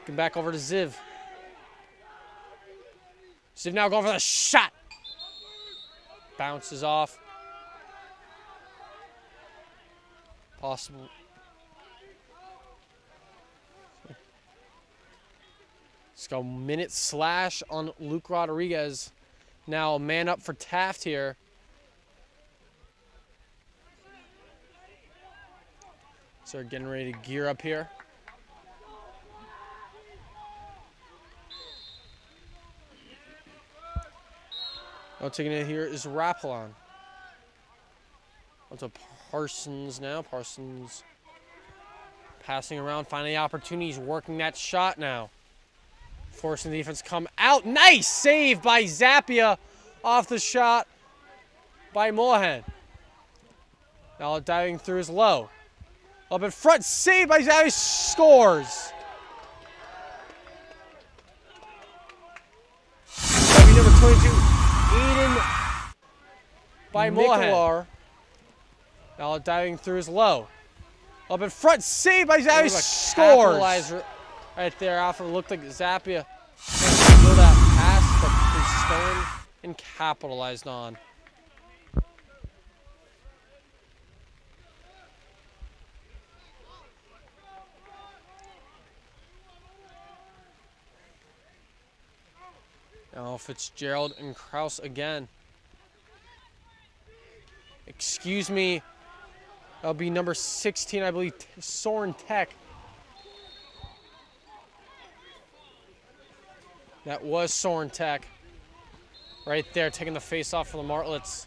Get back over to Ziv. Ziv now going for the shot. Bounces off. Possible. Let's go minute slash on Luke Rodriguez. Now a man up for Taft here. So they're getting ready to gear up here. Now taking it here is Rapalon. Onto Parsons now. Parsons passing around, finding the opportunities, working that shot now. Forcing the defense come out. Nice save by Zappia off the shot by Mohan. Now diving through is Low. Up in front, saved by Zappia, scores. Number 22, Eden by Mohan. Now diving through is Low. Up in front, saved by Zappia, scores. Right there, Alfred looked like Zappia blew that pass, but was stolen and capitalized on. Now Fitzgerald and Kraus again. Excuse me. That'll be number 16, I believe, Soren Tech. That was Soren Tech. Right there, taking the face off for the Martlets.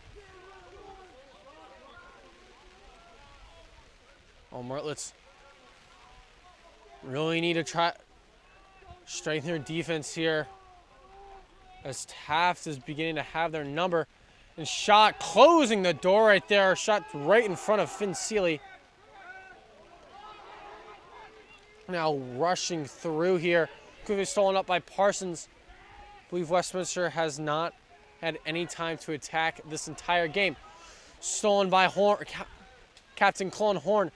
Oh, Martlets really need to try strengthen their defense here, as Taft is beginning to have their number. And shot closing the door right there. Shot right in front of Finn Seeley. Now rushing through here. Quickly stolen up by Parsons. I believe Westminster has not had any time to attack this entire game. Stolen by Horn, Captain Clone Horn.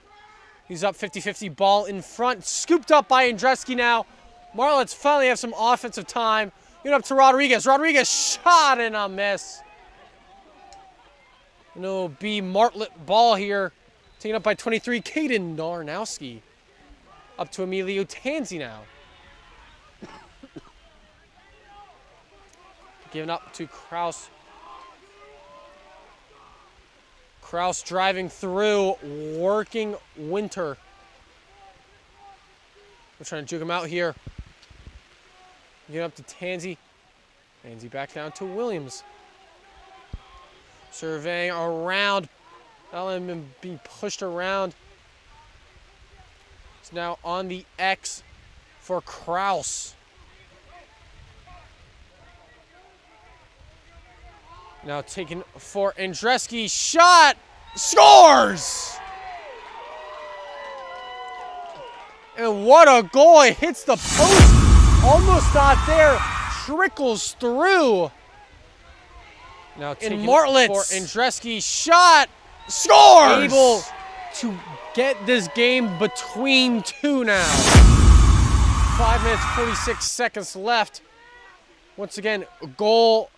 He's up 50-50, ball in front. Scooped up by Andreski now. Martlets finally have some offensive time. Get up to Rodriguez. Rodriguez shot and a miss. And it'll be Martlet ball here. Taken up by 23, Caden Darnowski. Up to Emilio Tanzi now. Given up to Kraus. Kraus driving through, working Winter. We're trying to juke him out here. Get up to Tanzi. Tanzi back down to Williams. Surveying around. Not letting him be pushed around. It's now on the X for Krause. Now taken for Andreski. Shot! Scores! And what a goal. It hits the post. Almost not there. Trickles through. Now taken Martlets. for Andreski. Shot! Scores! Able to get this game between two now. 5 minutes, 46 seconds left. Once again, goal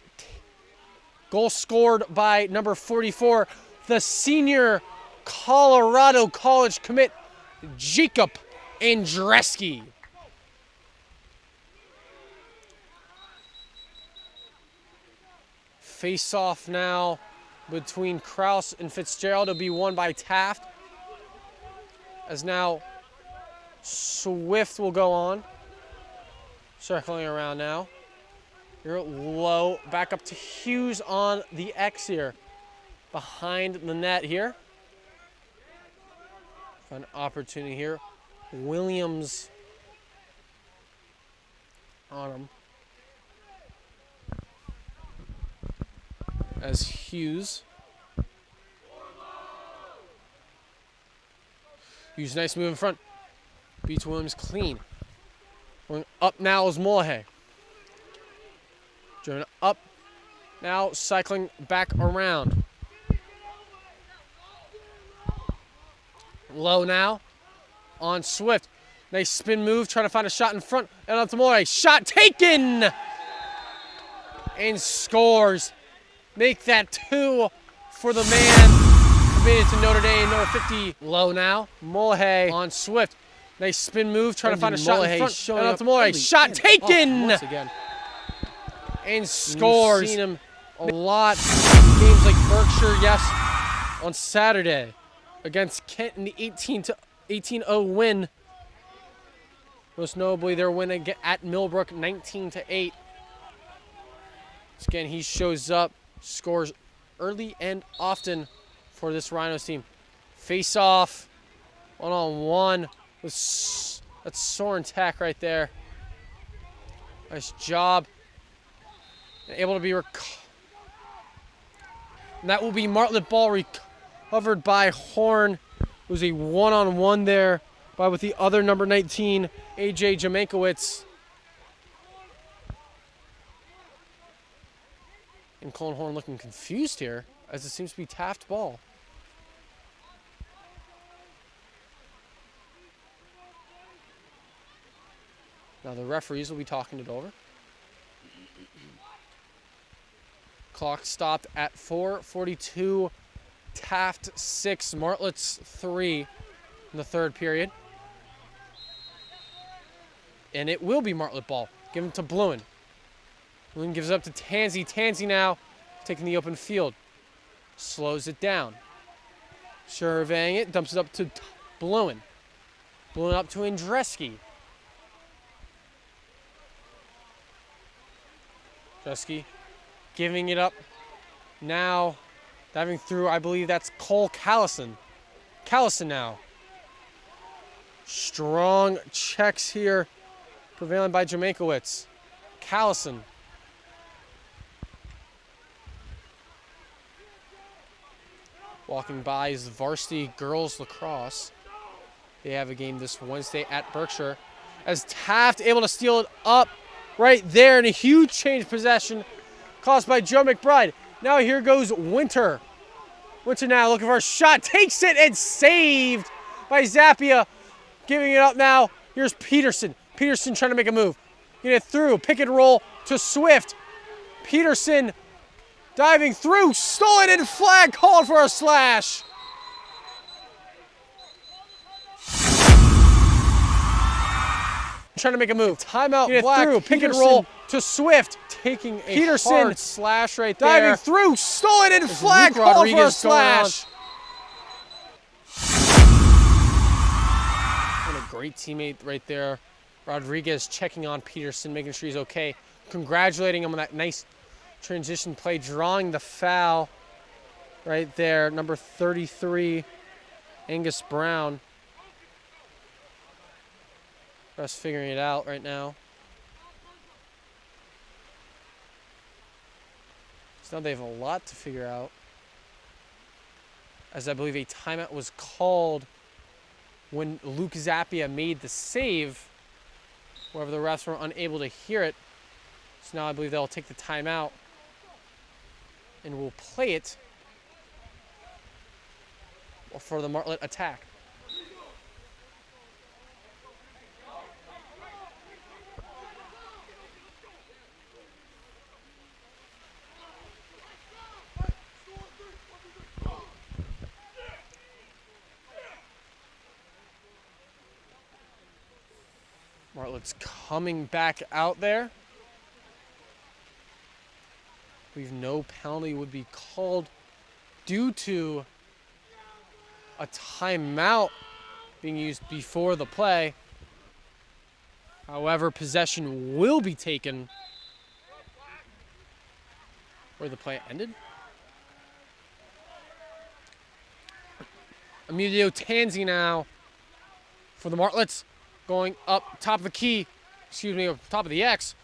scored by number 44, the senior Colorado College commit, Jacob Andreski. Face-off now between Krause and Fitzgerald will be won by Taft. As now Swift will go on. Circling around now. You're low, back up to Hughes on the X here. Behind the net here. An opportunity here. Williams on him. As Hughes. Hughes, nice move in front. Beats Williams clean. Going up now is Mulhay. Driven up. Now cycling back around. Low now on Swift. Nice spin move, trying to find a shot in front. And on to Mulhay. Shot taken! And scores. Make that 2 for the man committed to Notre Dame, number 50. Low now. Mulhay on Swift. Nice spin move, trying to find a shot in front. And on to Mulhay. Shot taken! Once again. And scores. You've seen him a lot in games like Berkshire, yes, on Saturday against Kent in the 18-0 win. Most notably, their win at Millbrook, 19-8. Again, he shows up, scores early and often for this Rhinos team. Face off, one-on-one with that's Soren Tech right there. Nice job. Able to be and that will be Martlet ball recovered by Horn. It was a one-on-one there with the other number 19, AJ Jamankowicz. And Colin Horn looking confused here as it seems to be Taft ball. Now the referees will be talking it over. Clock stopped at 4:42. Taft 6, Martlets 3 in the third period. And it will be Martlet ball. Given to Bluen. Bluen gives it up to Tansey. Tansey now taking the open field. Slows it down. Surveying it. Dumps it up to Bluen. Bluen up to Andreski. Andreski giving it up. Now diving through, I believe that's Cole Callison. Callison now. Strong checks here. Prevailing by Jamankowicz. Callison. Walking by is Varsity Girls Lacrosse. They have a game this Wednesday at Berkshire. As Taft able to steal it up right there in a huge change possession caused by Joe McBride. Now here goes Winter. Winter now looking for a shot. Takes it and saved by Zappia. Giving it up now. Here's Peterson. Peterson trying to make a move. Get it through. Pick and roll to Swift. Peterson diving through. Stolen and flag called for a slash. Trying to make a move. Timeout. Get it Black. through. Pick and Peterson roll to Swift. Taking a Peterson hard slash right there. diving through. Stolen and There's flag Luke called for a Rodriguez slash. What a great teammate right there. Rodriguez checking on Peterson, making sure he's okay. Congratulating him on that nice transition play, drawing the foul right there. Number 33, Angus Brown. Refs figuring it out right now. So now they have a lot to figure out, as I believe a timeout was called when Luke Zappia made the save. However, the refs were unable to hear it. So now I believe they'll take the timeout and we'll play it for the Martlet attack. Martlet's coming back out there. I believe no penalty would be called due to a timeout being used before the play. However, possession will be taken where the play ended. Emilio Tanzi now for the Martlets, going up top of the key, top of the X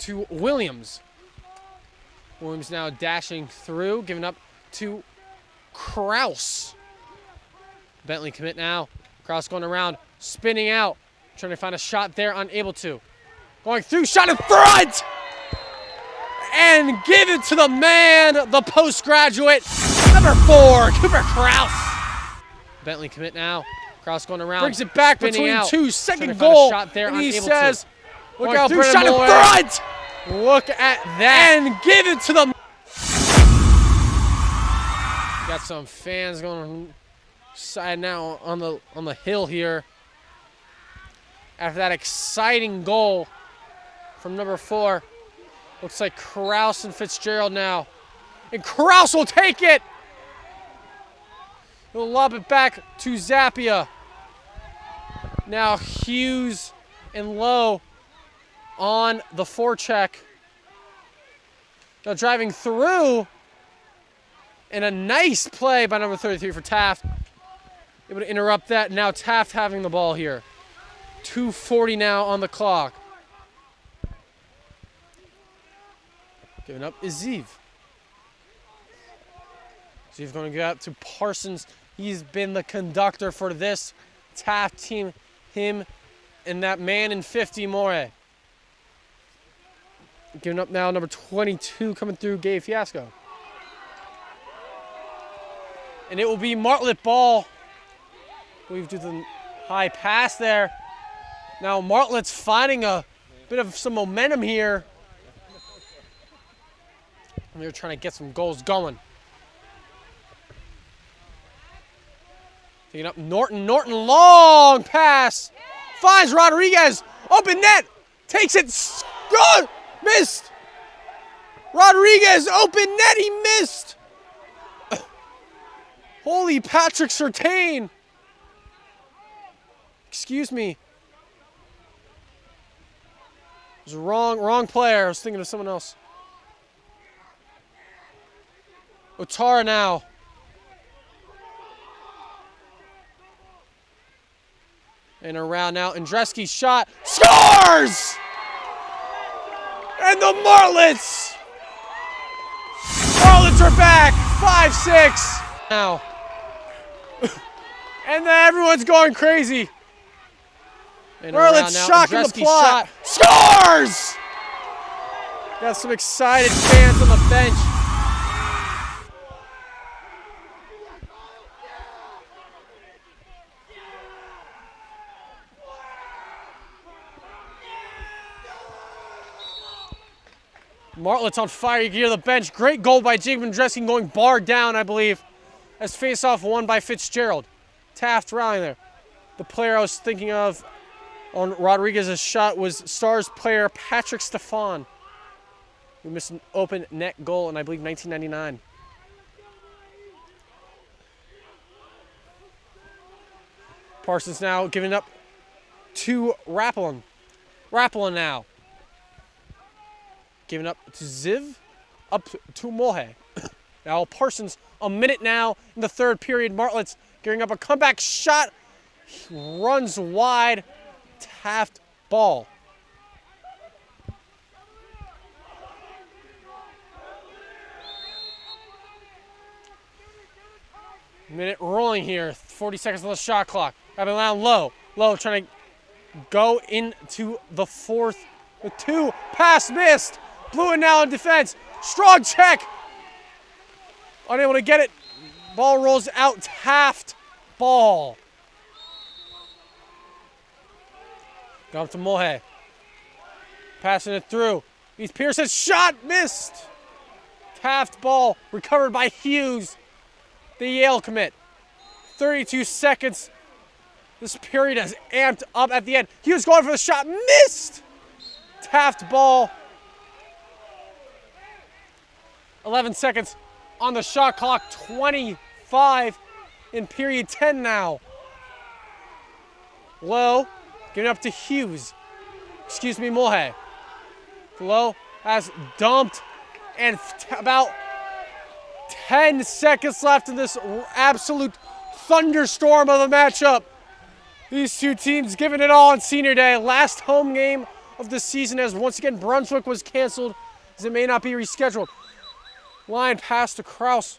to Williams. Williams now dashing through, giving up to Kraus. Bentley commit now. Kraus going around, spinning out, trying to find a shot there, unable to. Going through, shot in front! And give it to the man, the postgraduate, number 4, Cooper Kraus. Bentley commit now. Kraus going around. Brings it back between out, two. Second goal. Shot there, and he says, look out, through, shot in front! Look at that. And give it to the... Got some fans going side now on the hill here. After that exciting goal from number 4. Looks like Kraus and Fitzgerald now. And Kraus will take it! He'll lob it back to Zappia. Now Hughes and Lowe on the forecheck. Now driving through. And a nice play by number 33 for Taft. Able to interrupt that. Now Taft having the ball here. 2:40 now on the clock. Giving up is Zeev. Zeev going to go out to Parsons. He's been the conductor for this Taft team. Him and that man in 50, More. Giving up now, number 22 coming through, Gabe Fiasco. And it will be Martlet ball. We've done the high pass there. Now Martlet's finding a bit of some momentum here. And they're trying to get some goals going. Taking up Norton. Norton, long pass. Finds Rodriguez. Open net. Takes it. Good. Missed. Rodriguez, open net. He missed. Holy Patrick Surtain. Excuse me. It was a wrong player. I was thinking of someone else. Otara now. And around now, Andreski shot, scores! And the Martlets! Martlets are back, 5-6 now. And then everyone's going crazy. And Martlets shocking the plot, scores! Got some excited fans on the bench. Martlet's on fire. You can hear the bench. Great goal by Jacob Andreski going bar down, I believe, as face-off won by Fitzgerald. Taft rallying there. The player I was thinking of on Rodriguez's shot was Stars player Patrick Stefan, who missed an open net goal in, I believe, 1999. Parsons now giving up to Rappelin. Rappelin now. Giving up to Ziv, up to Mohe. Now Parsons, a minute now in the third period. Martlets gearing up a comeback shot. He runs wide. Taft ball. Minute rolling here. 40 seconds on the shot clock. Having down low. Low trying to go into the fourth with 2. Pass missed. Blue and now in defense. Strong check. Unable to get it. Ball rolls out. Taft ball. Go up to Mulhay. Passing it through. He's Pearson. Shot missed. Taft ball recovered by Hughes. The Yale commit. 32 seconds. This period has amped up at the end. Hughes going for the shot. Missed. Taft ball. 11 seconds on the shot clock. 25 in period 10 now. Low. Giving up to Hughes. Excuse me, Mulhay. Low has dumped. And about 10 seconds left in this absolute thunderstorm of a matchup. These two teams giving it all on senior day. Last home game of the season as once again Brunswick was canceled as it may not be rescheduled. Line pass to Kraus.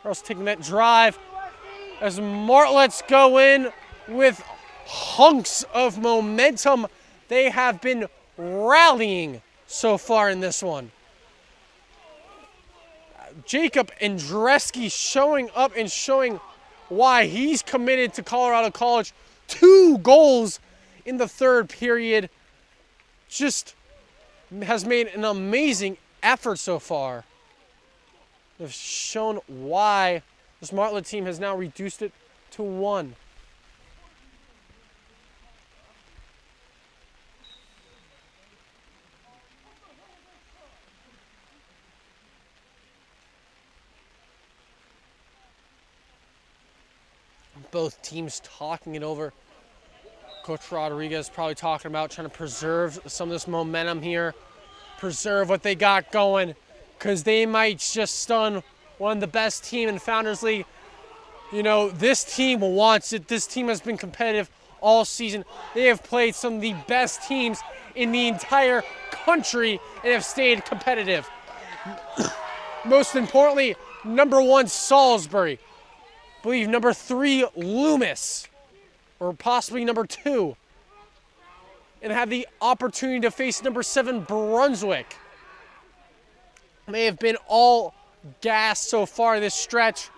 Kraus taking that drive as Martlets go in with hunks of momentum. They have been rallying so far in this one. Jacob Andreski showing up and showing why he's committed to Colorado College. 2 goals in the third period. Just has made an amazing effort so far. They've shown why this Martlet team has now reduced it to 1. Both teams talking it over. Coach Rodriguez probably talking about trying to preserve some of this momentum here, preserve what they got going, because they might just stun one of the best team in Founders League. You know, this team wants it. This team has been competitive all season. They have played some of the best teams in the entire country and have stayed competitive. Most importantly, number 1, Salisbury. I believe number 3, Loomis, or possibly number 2, and have the opportunity to face number 7, Brunswick. They have been all gas so far this stretch,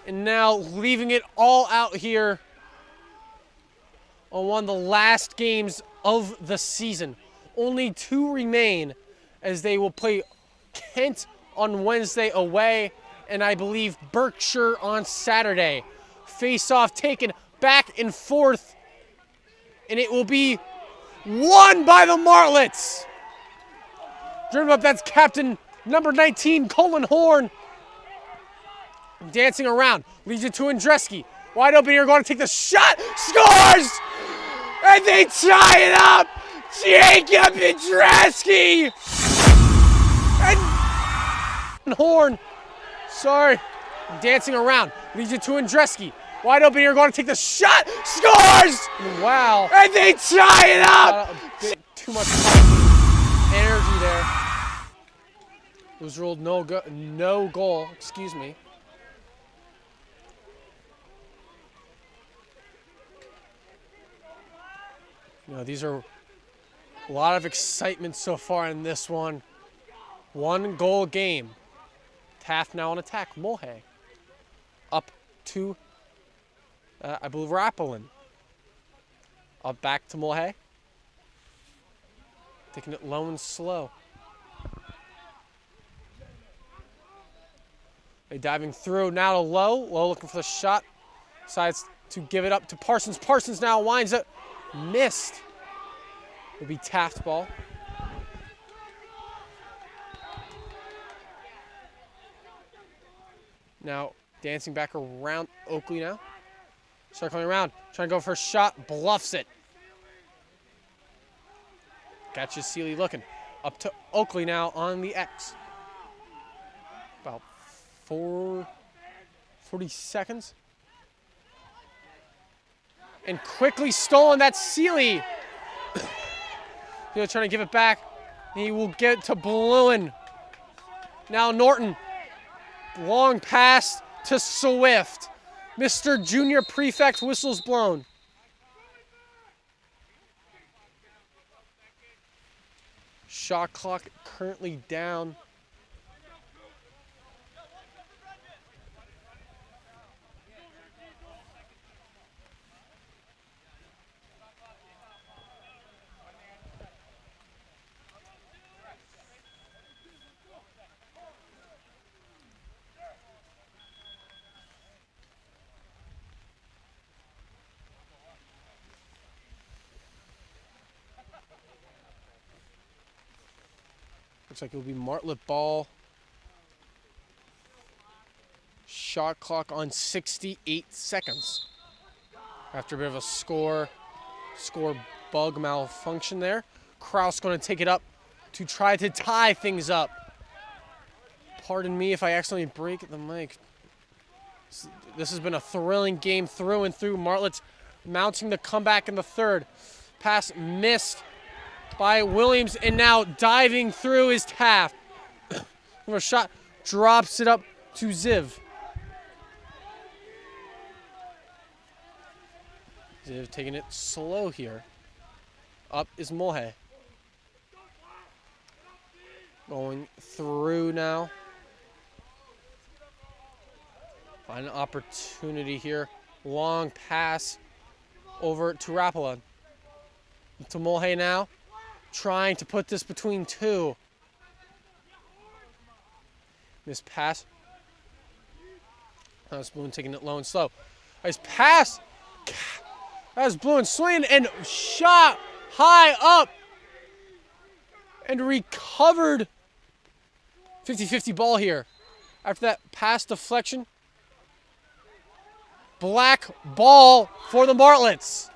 and now leaving it all out here on one of the last games of the season. Only 2 remain as they will play Kent on Wednesday away, and I believe Berkshire on Saturday. Face-off taken back and forth, and it will be won by the Martlets. Driven up, that's captain number 19, Colin Horn. Dancing around, leads it to Andreski. Wide open here, going to take the shot, scores! And they tie it up! Jacob Andreski! And Horn. Sorry, dancing around, leads it to Andreski. Wide open here, going to take the shot, scores! Wow. And they tie it up! A bit too much energy there. It was ruled no goal, excuse me. You know, these are a lot of excitement so far in this one. 1 goal game. Taft now on attack. Mulhay up to, I believe, Rappelin. Up back to Mulhay. Taking it low and slow. They diving through now to Low. Low looking for the shot. Decides to give it up to Parsons. Parsons now winds up. Missed. Will be Taft ball. Now dancing back around Oakley now. Circling around, trying to go for a shot, bluffs it. Catches Seeley looking. Up to Oakley now on the X. About 40 seconds. And quickly stolen. That's Seeley. He'll trying to give it back. He will get to Bluen. Now Norton. Long pass to Swift. Mr. Junior Prefect whistles blown. Shot clock currently down. Looks like it will be Martlet ball. Shot clock on 68 seconds. After a bit of a score bug malfunction there. Kraus going to take it up to try to tie things up. Pardon me if I accidentally break the mic. This has been a thrilling game through and through. Martlets mounting the comeback in the third. Pass missed by Williams, and now diving through is Taft. A shot drops it up to Ziv. Ziv taking it slow here. Up is Mulhay. Going through now. Find an opportunity here. Long pass over to Rapala. To Mulhay now. Trying to put this between two. Miss pass. That's Bluen taking it low and slow. Nice pass. That's Bluen swinging and shot high up. And recovered. 50-50 ball here. After that pass deflection. Black ball for the Martlets.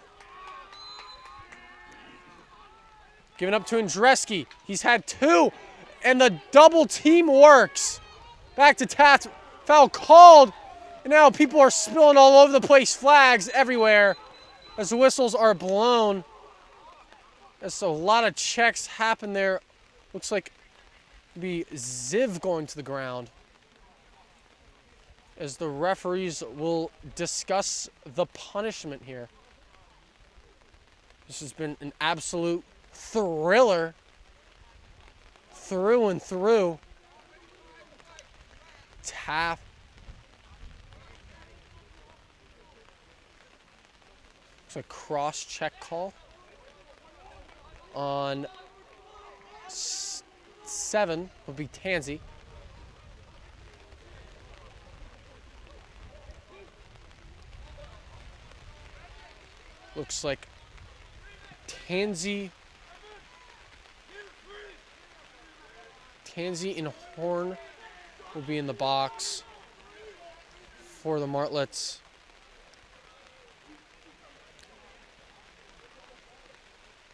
Giving up to Andreski. He's had two, and the double team works. Back to Taft. Foul called, and now people are spilling all over the place. Flags everywhere as the whistles are blown. There's a lot of checks happen there. Looks like it'll be Ziv going to the ground as the referees will discuss the punishment here. This has been an absolute thriller through and through. Taft. It's a cross-check call on 7 would be Tansy. Looks like Tansy and Horn will be in the box for the Martlets.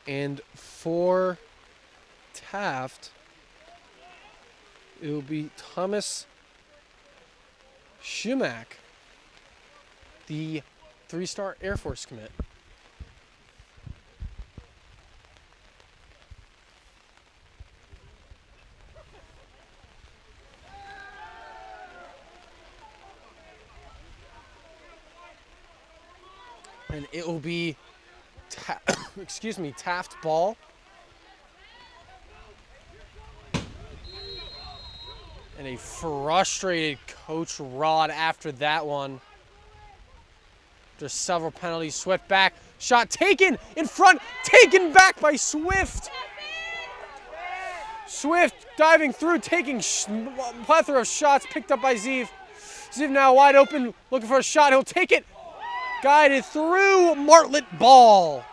And for Taft, it will be Thomas Schumack, the 3-star Air Force commit. And it will be, Taft ball. And a frustrated Coach Rod after that one. There's several penalties. Swift back. Shot taken in front. Taken back by Swift. Swift diving through, taking plethora of shots. Picked up by Ziv. Ziv now wide open, looking for a shot. He'll take it. Guided through. Martlet ball.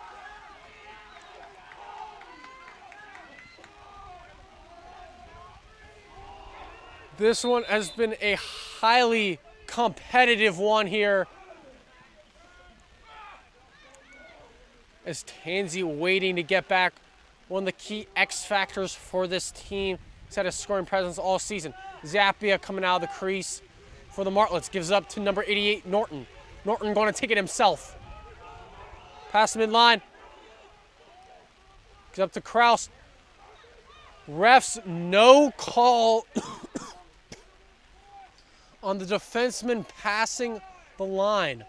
This one has been a highly competitive one here. As Tansy waiting to get back. One of the key X factors for this team. He's had a scoring presence all season. Zappia coming out of the crease for the Martlets. Gives up to number 88, Norton. Norton going to take it himself. Pass midline. Gets up to Kraus. Refs, no call on the defenseman passing the line.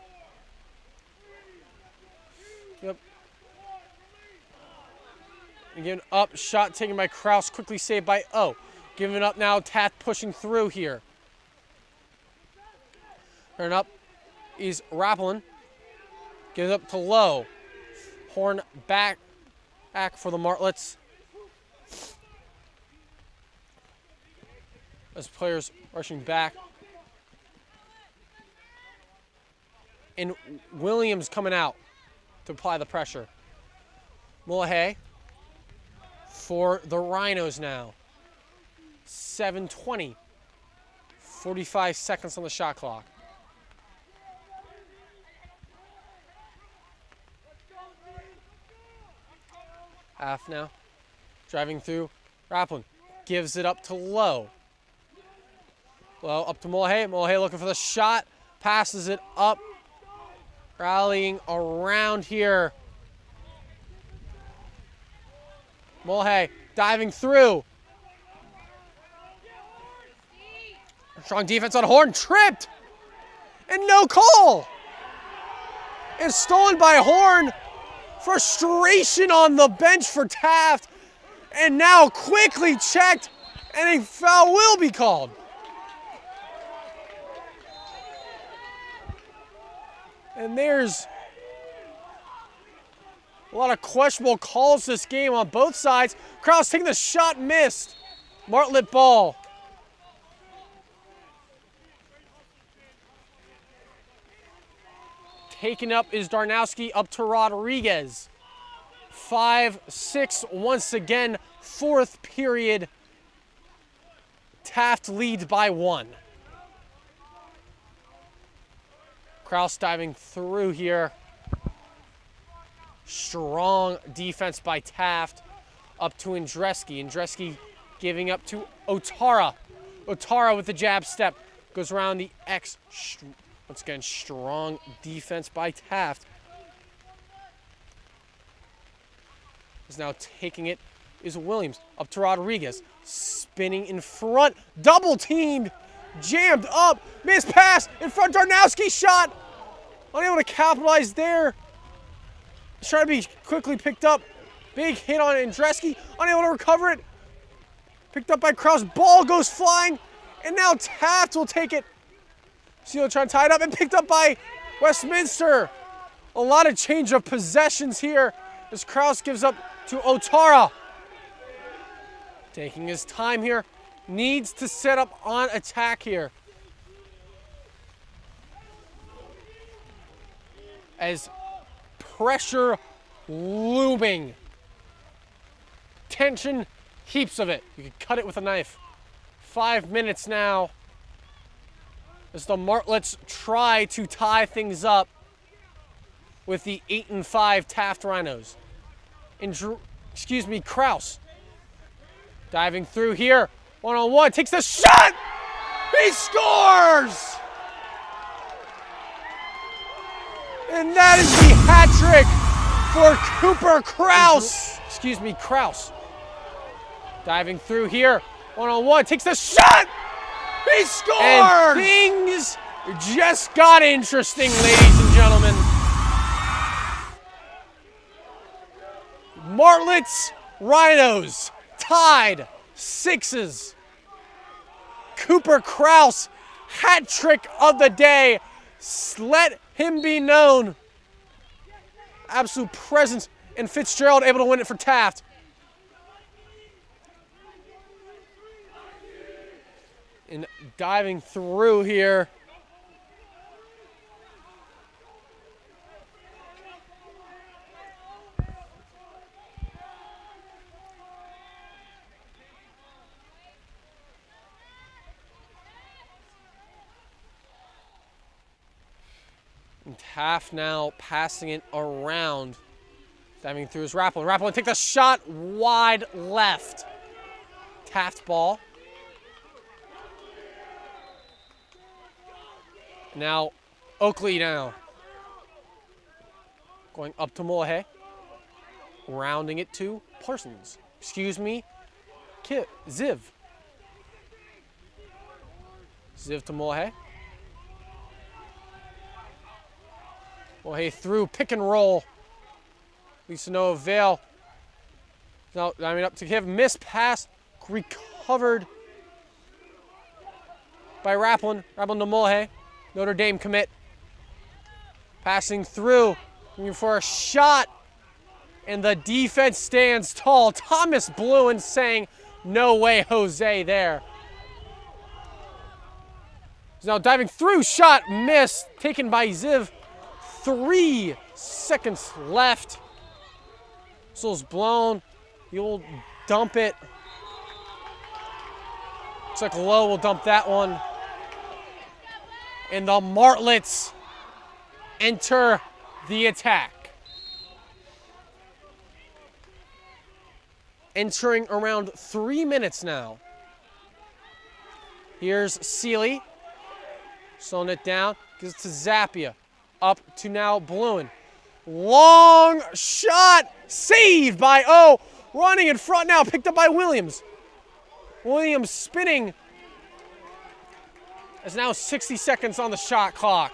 Yep. Again, up, shot taken by Kraus, quickly saved by O. Giving up now, Taft pushing through here. Turn up is Rappelin. Gives up to Lowe. Horn back for the Martlets. As players rushing back. And Williams coming out to apply the pressure. Mullihay for the Rhinos now. 7:20. 45 seconds on the shot clock. Half now. Driving through. Rappelin gives it up to Lowe. Lowe up to Mullihay. Mullihay looking for the shot. Passes it up. Rallying around here. Mullihay diving through. Strong defense on Horn. Tripped. And no call. It's stolen by Horn. Frustration on the bench for Taft. And now quickly checked. And a foul will be called. And there's a lot of questionable calls this game on both sides. Kraus taking the shot, missed. Martlet ball. Taken up is Darnowski up to Rodriguez. 5-6 once again, fourth period. Taft leads by 1. Kraus diving through here. Strong defense by Taft. Up to Andreski. Andreski giving up to Otara. Otara with the jab step. Goes around the X. Once again, strong defense by Taft. Is now taking it is Williams. Up to Rodriguez. Spinning in front. Double teamed. Jammed up. Missed pass. In front. Darnowski shot. Unable to capitalize there. Trying to be quickly picked up. Big hit on Andreski. Unable to recover it. Picked up by Kraus. Ball goes flying. And now Taft will take it. Seal trying to tie it up and picked up by Westminster. A lot of change of possessions here as Kraus gives up to Otara. Taking his time here. Needs to set up on attack here. As pressure looming. Tension, heaps of it. You can cut it with a knife. 5 minutes now. As the Martlets try to tie things up with the 8-5 Taft Rhinos. Kraus. Diving through here. One-on-one, takes the shot! He scores! And that is the hat trick for Cooper Kraus. Kraus. Diving through here. One-on-one, takes the shot! He scores! And things just got interesting, ladies and gentlemen. Martlets, Rhinos, tied 6s. Cooper Kraus, hat trick of the day. Let him be known. Absolute presence. And Fitzgerald able to win it for Taft. And diving through here. And Taft now passing it around. Diving through his Rappelin. Rappelin take the shot wide left. Taft ball. Now, Oakley now. Going up to Mulhay. Rounding it to Parsons. Excuse me. Ziv. Ziv to Mulhay. Mulhay through pick and roll. Leads to no avail. Now, up to give. Missed pass. Recovered by Raplin. Raplin to Mulhay. Notre Dame commit. Passing through. Looking for a shot. And the defense stands tall. Thomas Bluen saying, no way, Jose, there. He's now diving through. Shot missed. Taken by Ziv. 3 seconds left. Whistle's blown. You'll dump it. Looks like Lowe will dump that one. And the Martlets enter the attack. Entering around 3 minutes now. Here's Seeley. Slowing it down. Gives it to Zappia. Up to now Bluen. Long shot. Saved by O. Running in front now. Picked up by Williams. Williams spinning. There's now 60 seconds on the shot clock.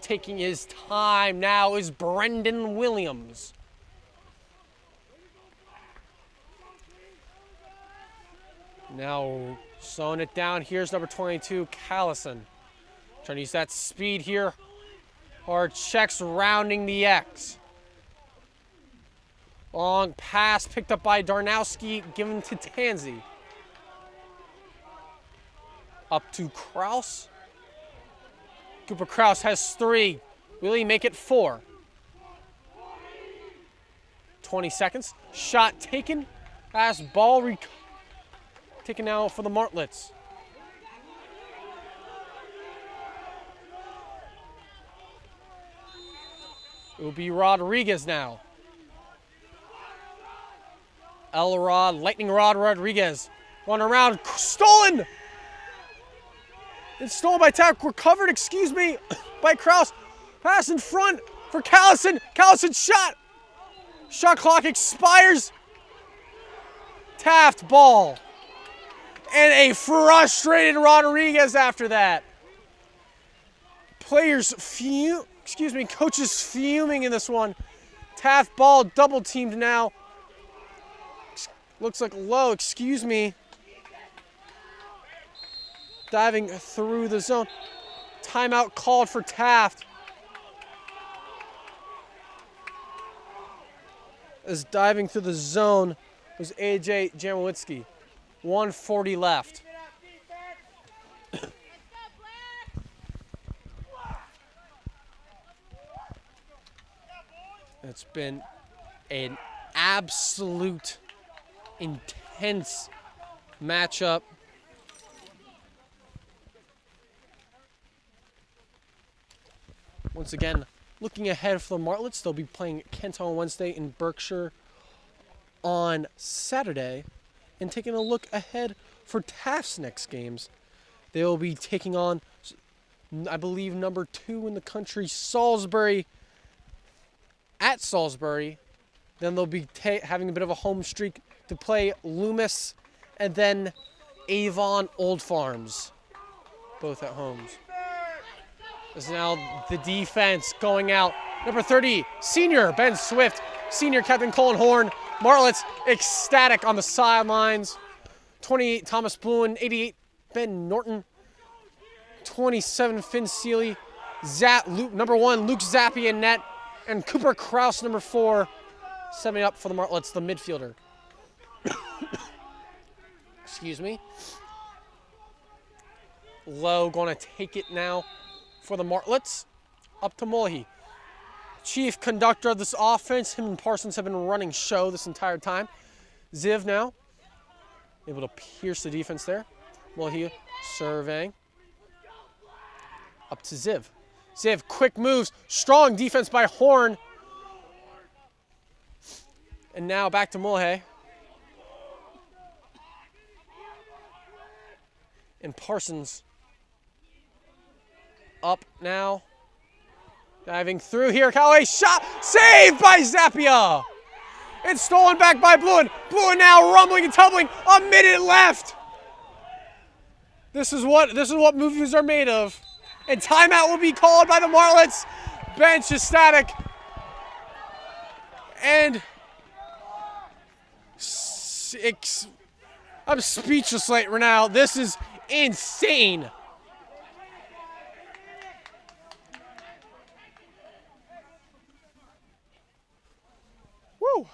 Taking his time now is Brendan Williams. Now slowing it down. Here's number 22, Callison. Trying to use that speed here. Hard checks rounding the X. Long pass picked up by Darnowski, given to Tansey. Up to Kraus. Cooper Kraus has 3. Will he make it 4? 20 seconds. Shot taken. Pass ball taken now for the Martlets. It will be Rodriguez now. Elrod, Lightning Rod Rodriguez. Run around, stolen! It's stolen by Taft, recovered, excuse me, by Kraus. Pass in front for Callison. Callison shot. Shot clock expires. Taft ball. And a frustrated Rodriguez after that. Coaches fuming in this one. Taft ball double teamed now. Looks like Lowe, diving through the zone. Timeout called for Taft. As diving through the zone was AJ Jamowitzki. 1:40 left. It's been an absolute intense matchup. Once again, looking ahead for the Martlets, they'll be playing Kent on Wednesday in Berkshire on Saturday. And taking a look ahead for Taft's next games, they will be taking on, I believe, number 2 in the country, Salisbury, at Salisbury. Then they'll be having a bit of a home streak to play Loomis, and then Avon Old Farms, both at homes. This is now the defense going out. Number 30, senior Ben Swift, senior Captain Colin Horn. Martlets ecstatic on the sidelines. 28, Thomas Bluen. 88, Ben Norton. 27, Finn Seeley. Number 1, Luke Zappi in net. And Cooper Kraus, number 4, setting up for the Martlets, the midfielder. Excuse me. Lowe going to take it now for the Martlets. Up to Mulhy. Chief conductor of this offense. Him and Parsons have been running show this entire time. Ziv now. Able to pierce the defense there. Mulhy surveying. Up to Ziv. Ziv, quick moves. Strong defense by Horn. And now back to Mulhay. And Parsons up now. Diving through here, Callaway, shot, saved by Zappia. It's stolen back by Bluen. Bluen now rumbling and tumbling, a minute left. This is what movies are made of. And timeout will be called by the Martlets. Bench is static. And I'm speechless right now. This is insane. Woo.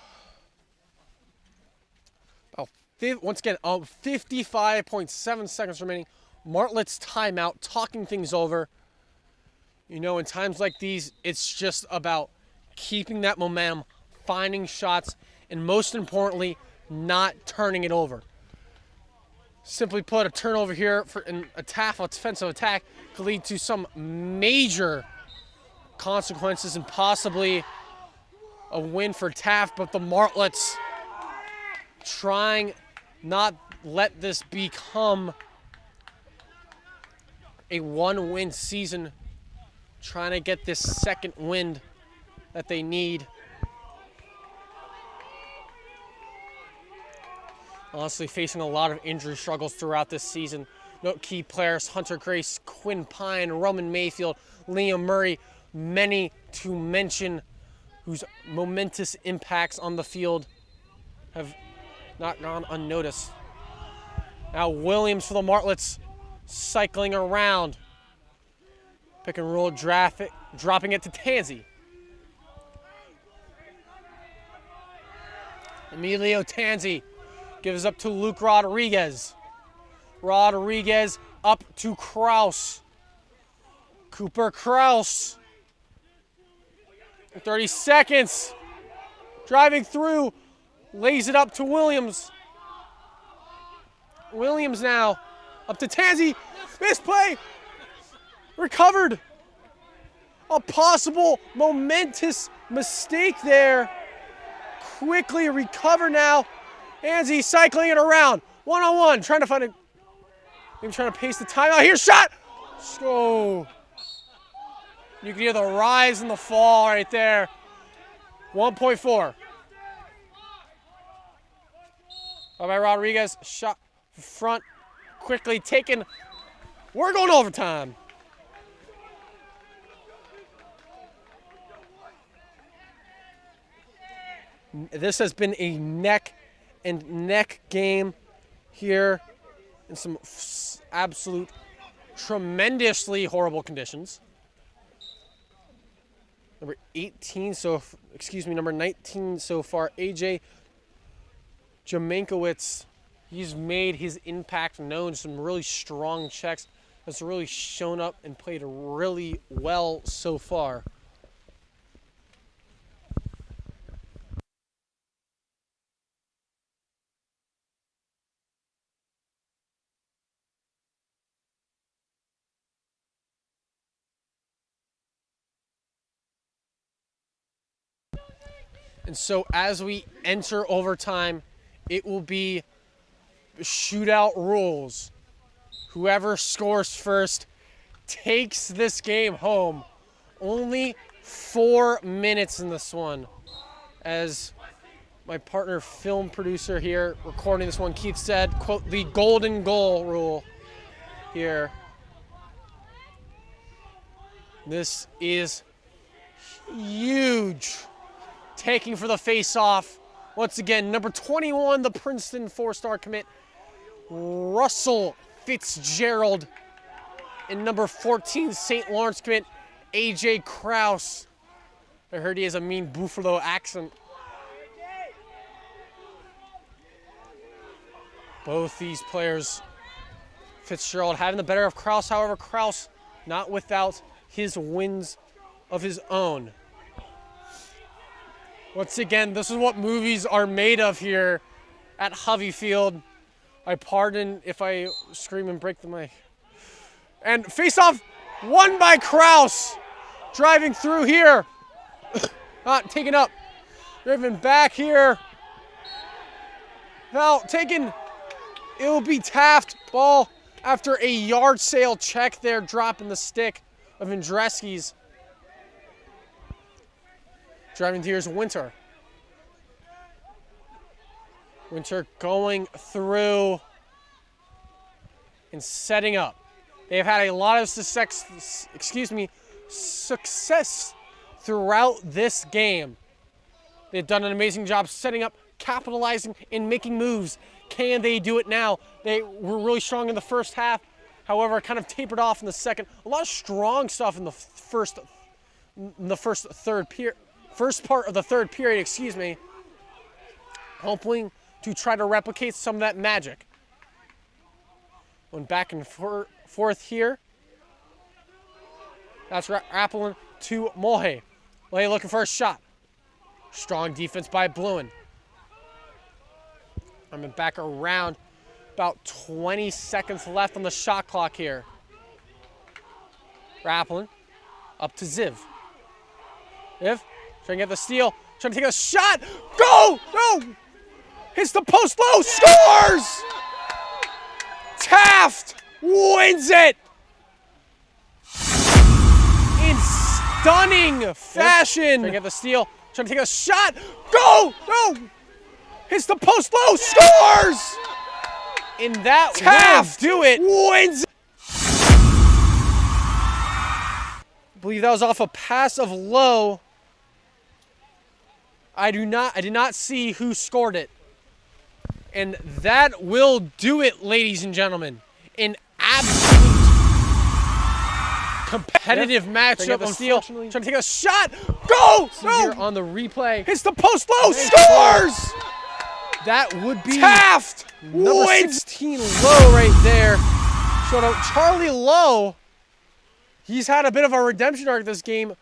Once again, 55.7 seconds remaining. Martlets timeout, talking things over. You know, in times like these, it's just about keeping that momentum, finding shots, and most importantly, not turning it over. Simply put, a turnover here for a Taft offensive attack could lead to some major consequences and possibly a win for Taft, but the Martlets trying not let this become a one-win season, trying to get this second win that they need. Honestly, facing a lot of injury struggles throughout this season. Note key players: Hunter Grace, Quinn Pine, Roman Mayfield, Liam Murray, many to mention, whose momentous impacts on the field have not gone unnoticed. Now Williams for the Martlets, cycling around. Pick and roll, dropping it to Tansey. Emilio Tansey gives up to Luke Rodriguez. Rodriguez up to Kraus. Cooper Kraus. 30 seconds. Driving through. Lays it up to Williams. Williams now. Up to Tansey. Misplay. Recovered. A possible momentous mistake there. Quickly recover now. Tansey cycling it around. One-on-one. Trying to find a... Maybe trying to pace the timeout here. Shot! Oh. You can hear the rise and the fall right there. 1.4. By Rodriguez. Shot front. Quickly taken. We're going overtime. This has been a neck and neck game here in some absolute tremendously horrible conditions. Number 19 so far, AJ Jamankowicz. He's made his impact known. Some really strong checks. Has really shown up and played really well so far. And so as we enter overtime, it will be shootout rules. Whoever scores first takes this game home. Only 4 minutes in this one. As my partner film producer here recording this one, Keith said, quote, the golden goal rule here. This is huge. Taking for the face-off. Once again, number 21, the Princeton four-star commit, Russell Fitzgerald. And number 14, St. Lawrence commit, AJ Kraus. I heard he has a mean Buffalo accent. Both these players, Fitzgerald having the better of Kraus. However, Kraus not without his wins of his own. Once again, this is what movies are made of here at Hovey Field. I pardon if I scream and break the mic. And face-off won by Kraus. Driving through here. Taken up. Driven back here. Now taken. It will be Taft. Ball after a yard sale check there, dropping the stick of Andreski's. Driving here's Winter. Winter going through and setting up. They've had a lot of success throughout this game. They've done an amazing job setting up, capitalizing, and making moves. Can they do it now? They were really strong in the first half. However, kind of tapered off in the second. A lot of strong stuff in the first part of the third period, excuse me. Hoping to try to replicate some of that magic. Going back and forth here. That's Rappelin to Mulhay. Mulhay looking for a shot. Strong defense by Bluen. I'm back around. About 20 seconds left on the shot clock here. Rappelin up to Ziv. Ziv trying to get the steal. Trying to take a shot. Go! No! Hits the post low. Scores! Taft wins it! In stunning fashion. Trying to get the steal. Trying to take a shot. Go! No! Hits the post low. Scores! In that Taft do it wins. I believe that was off a pass of Low. I did not see who scored it. And that will do it, ladies and gentlemen. An absolute competitive matchup of Steel. Trying to take a shot. Go! No! Here on the replay. Hits the post low. Scores! That would be Taft number 16 Low right there. Shout out Charlie Low. He's had a bit of a redemption arc this game.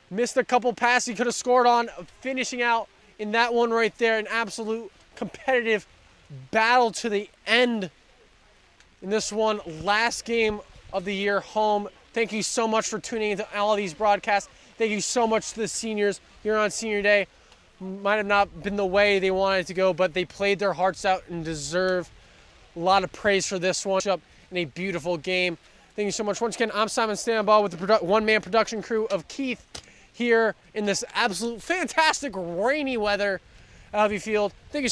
Missed a couple passes he could have scored on, finishing out in that one right there. An absolute competitive battle to the end in this one. Last game of the year home. Thank you so much for tuning into all of these broadcasts. Thank you so much to the seniors here on Senior Day. Might have not been the way they wanted it to go, but they played their hearts out and deserve a lot of praise for this one. Up in a beautiful game. Thank you so much. Once again, I'm Simon Stanball with the one-man production crew of Keith here in this absolute fantastic rainy weather at Hovey Field. Thank you.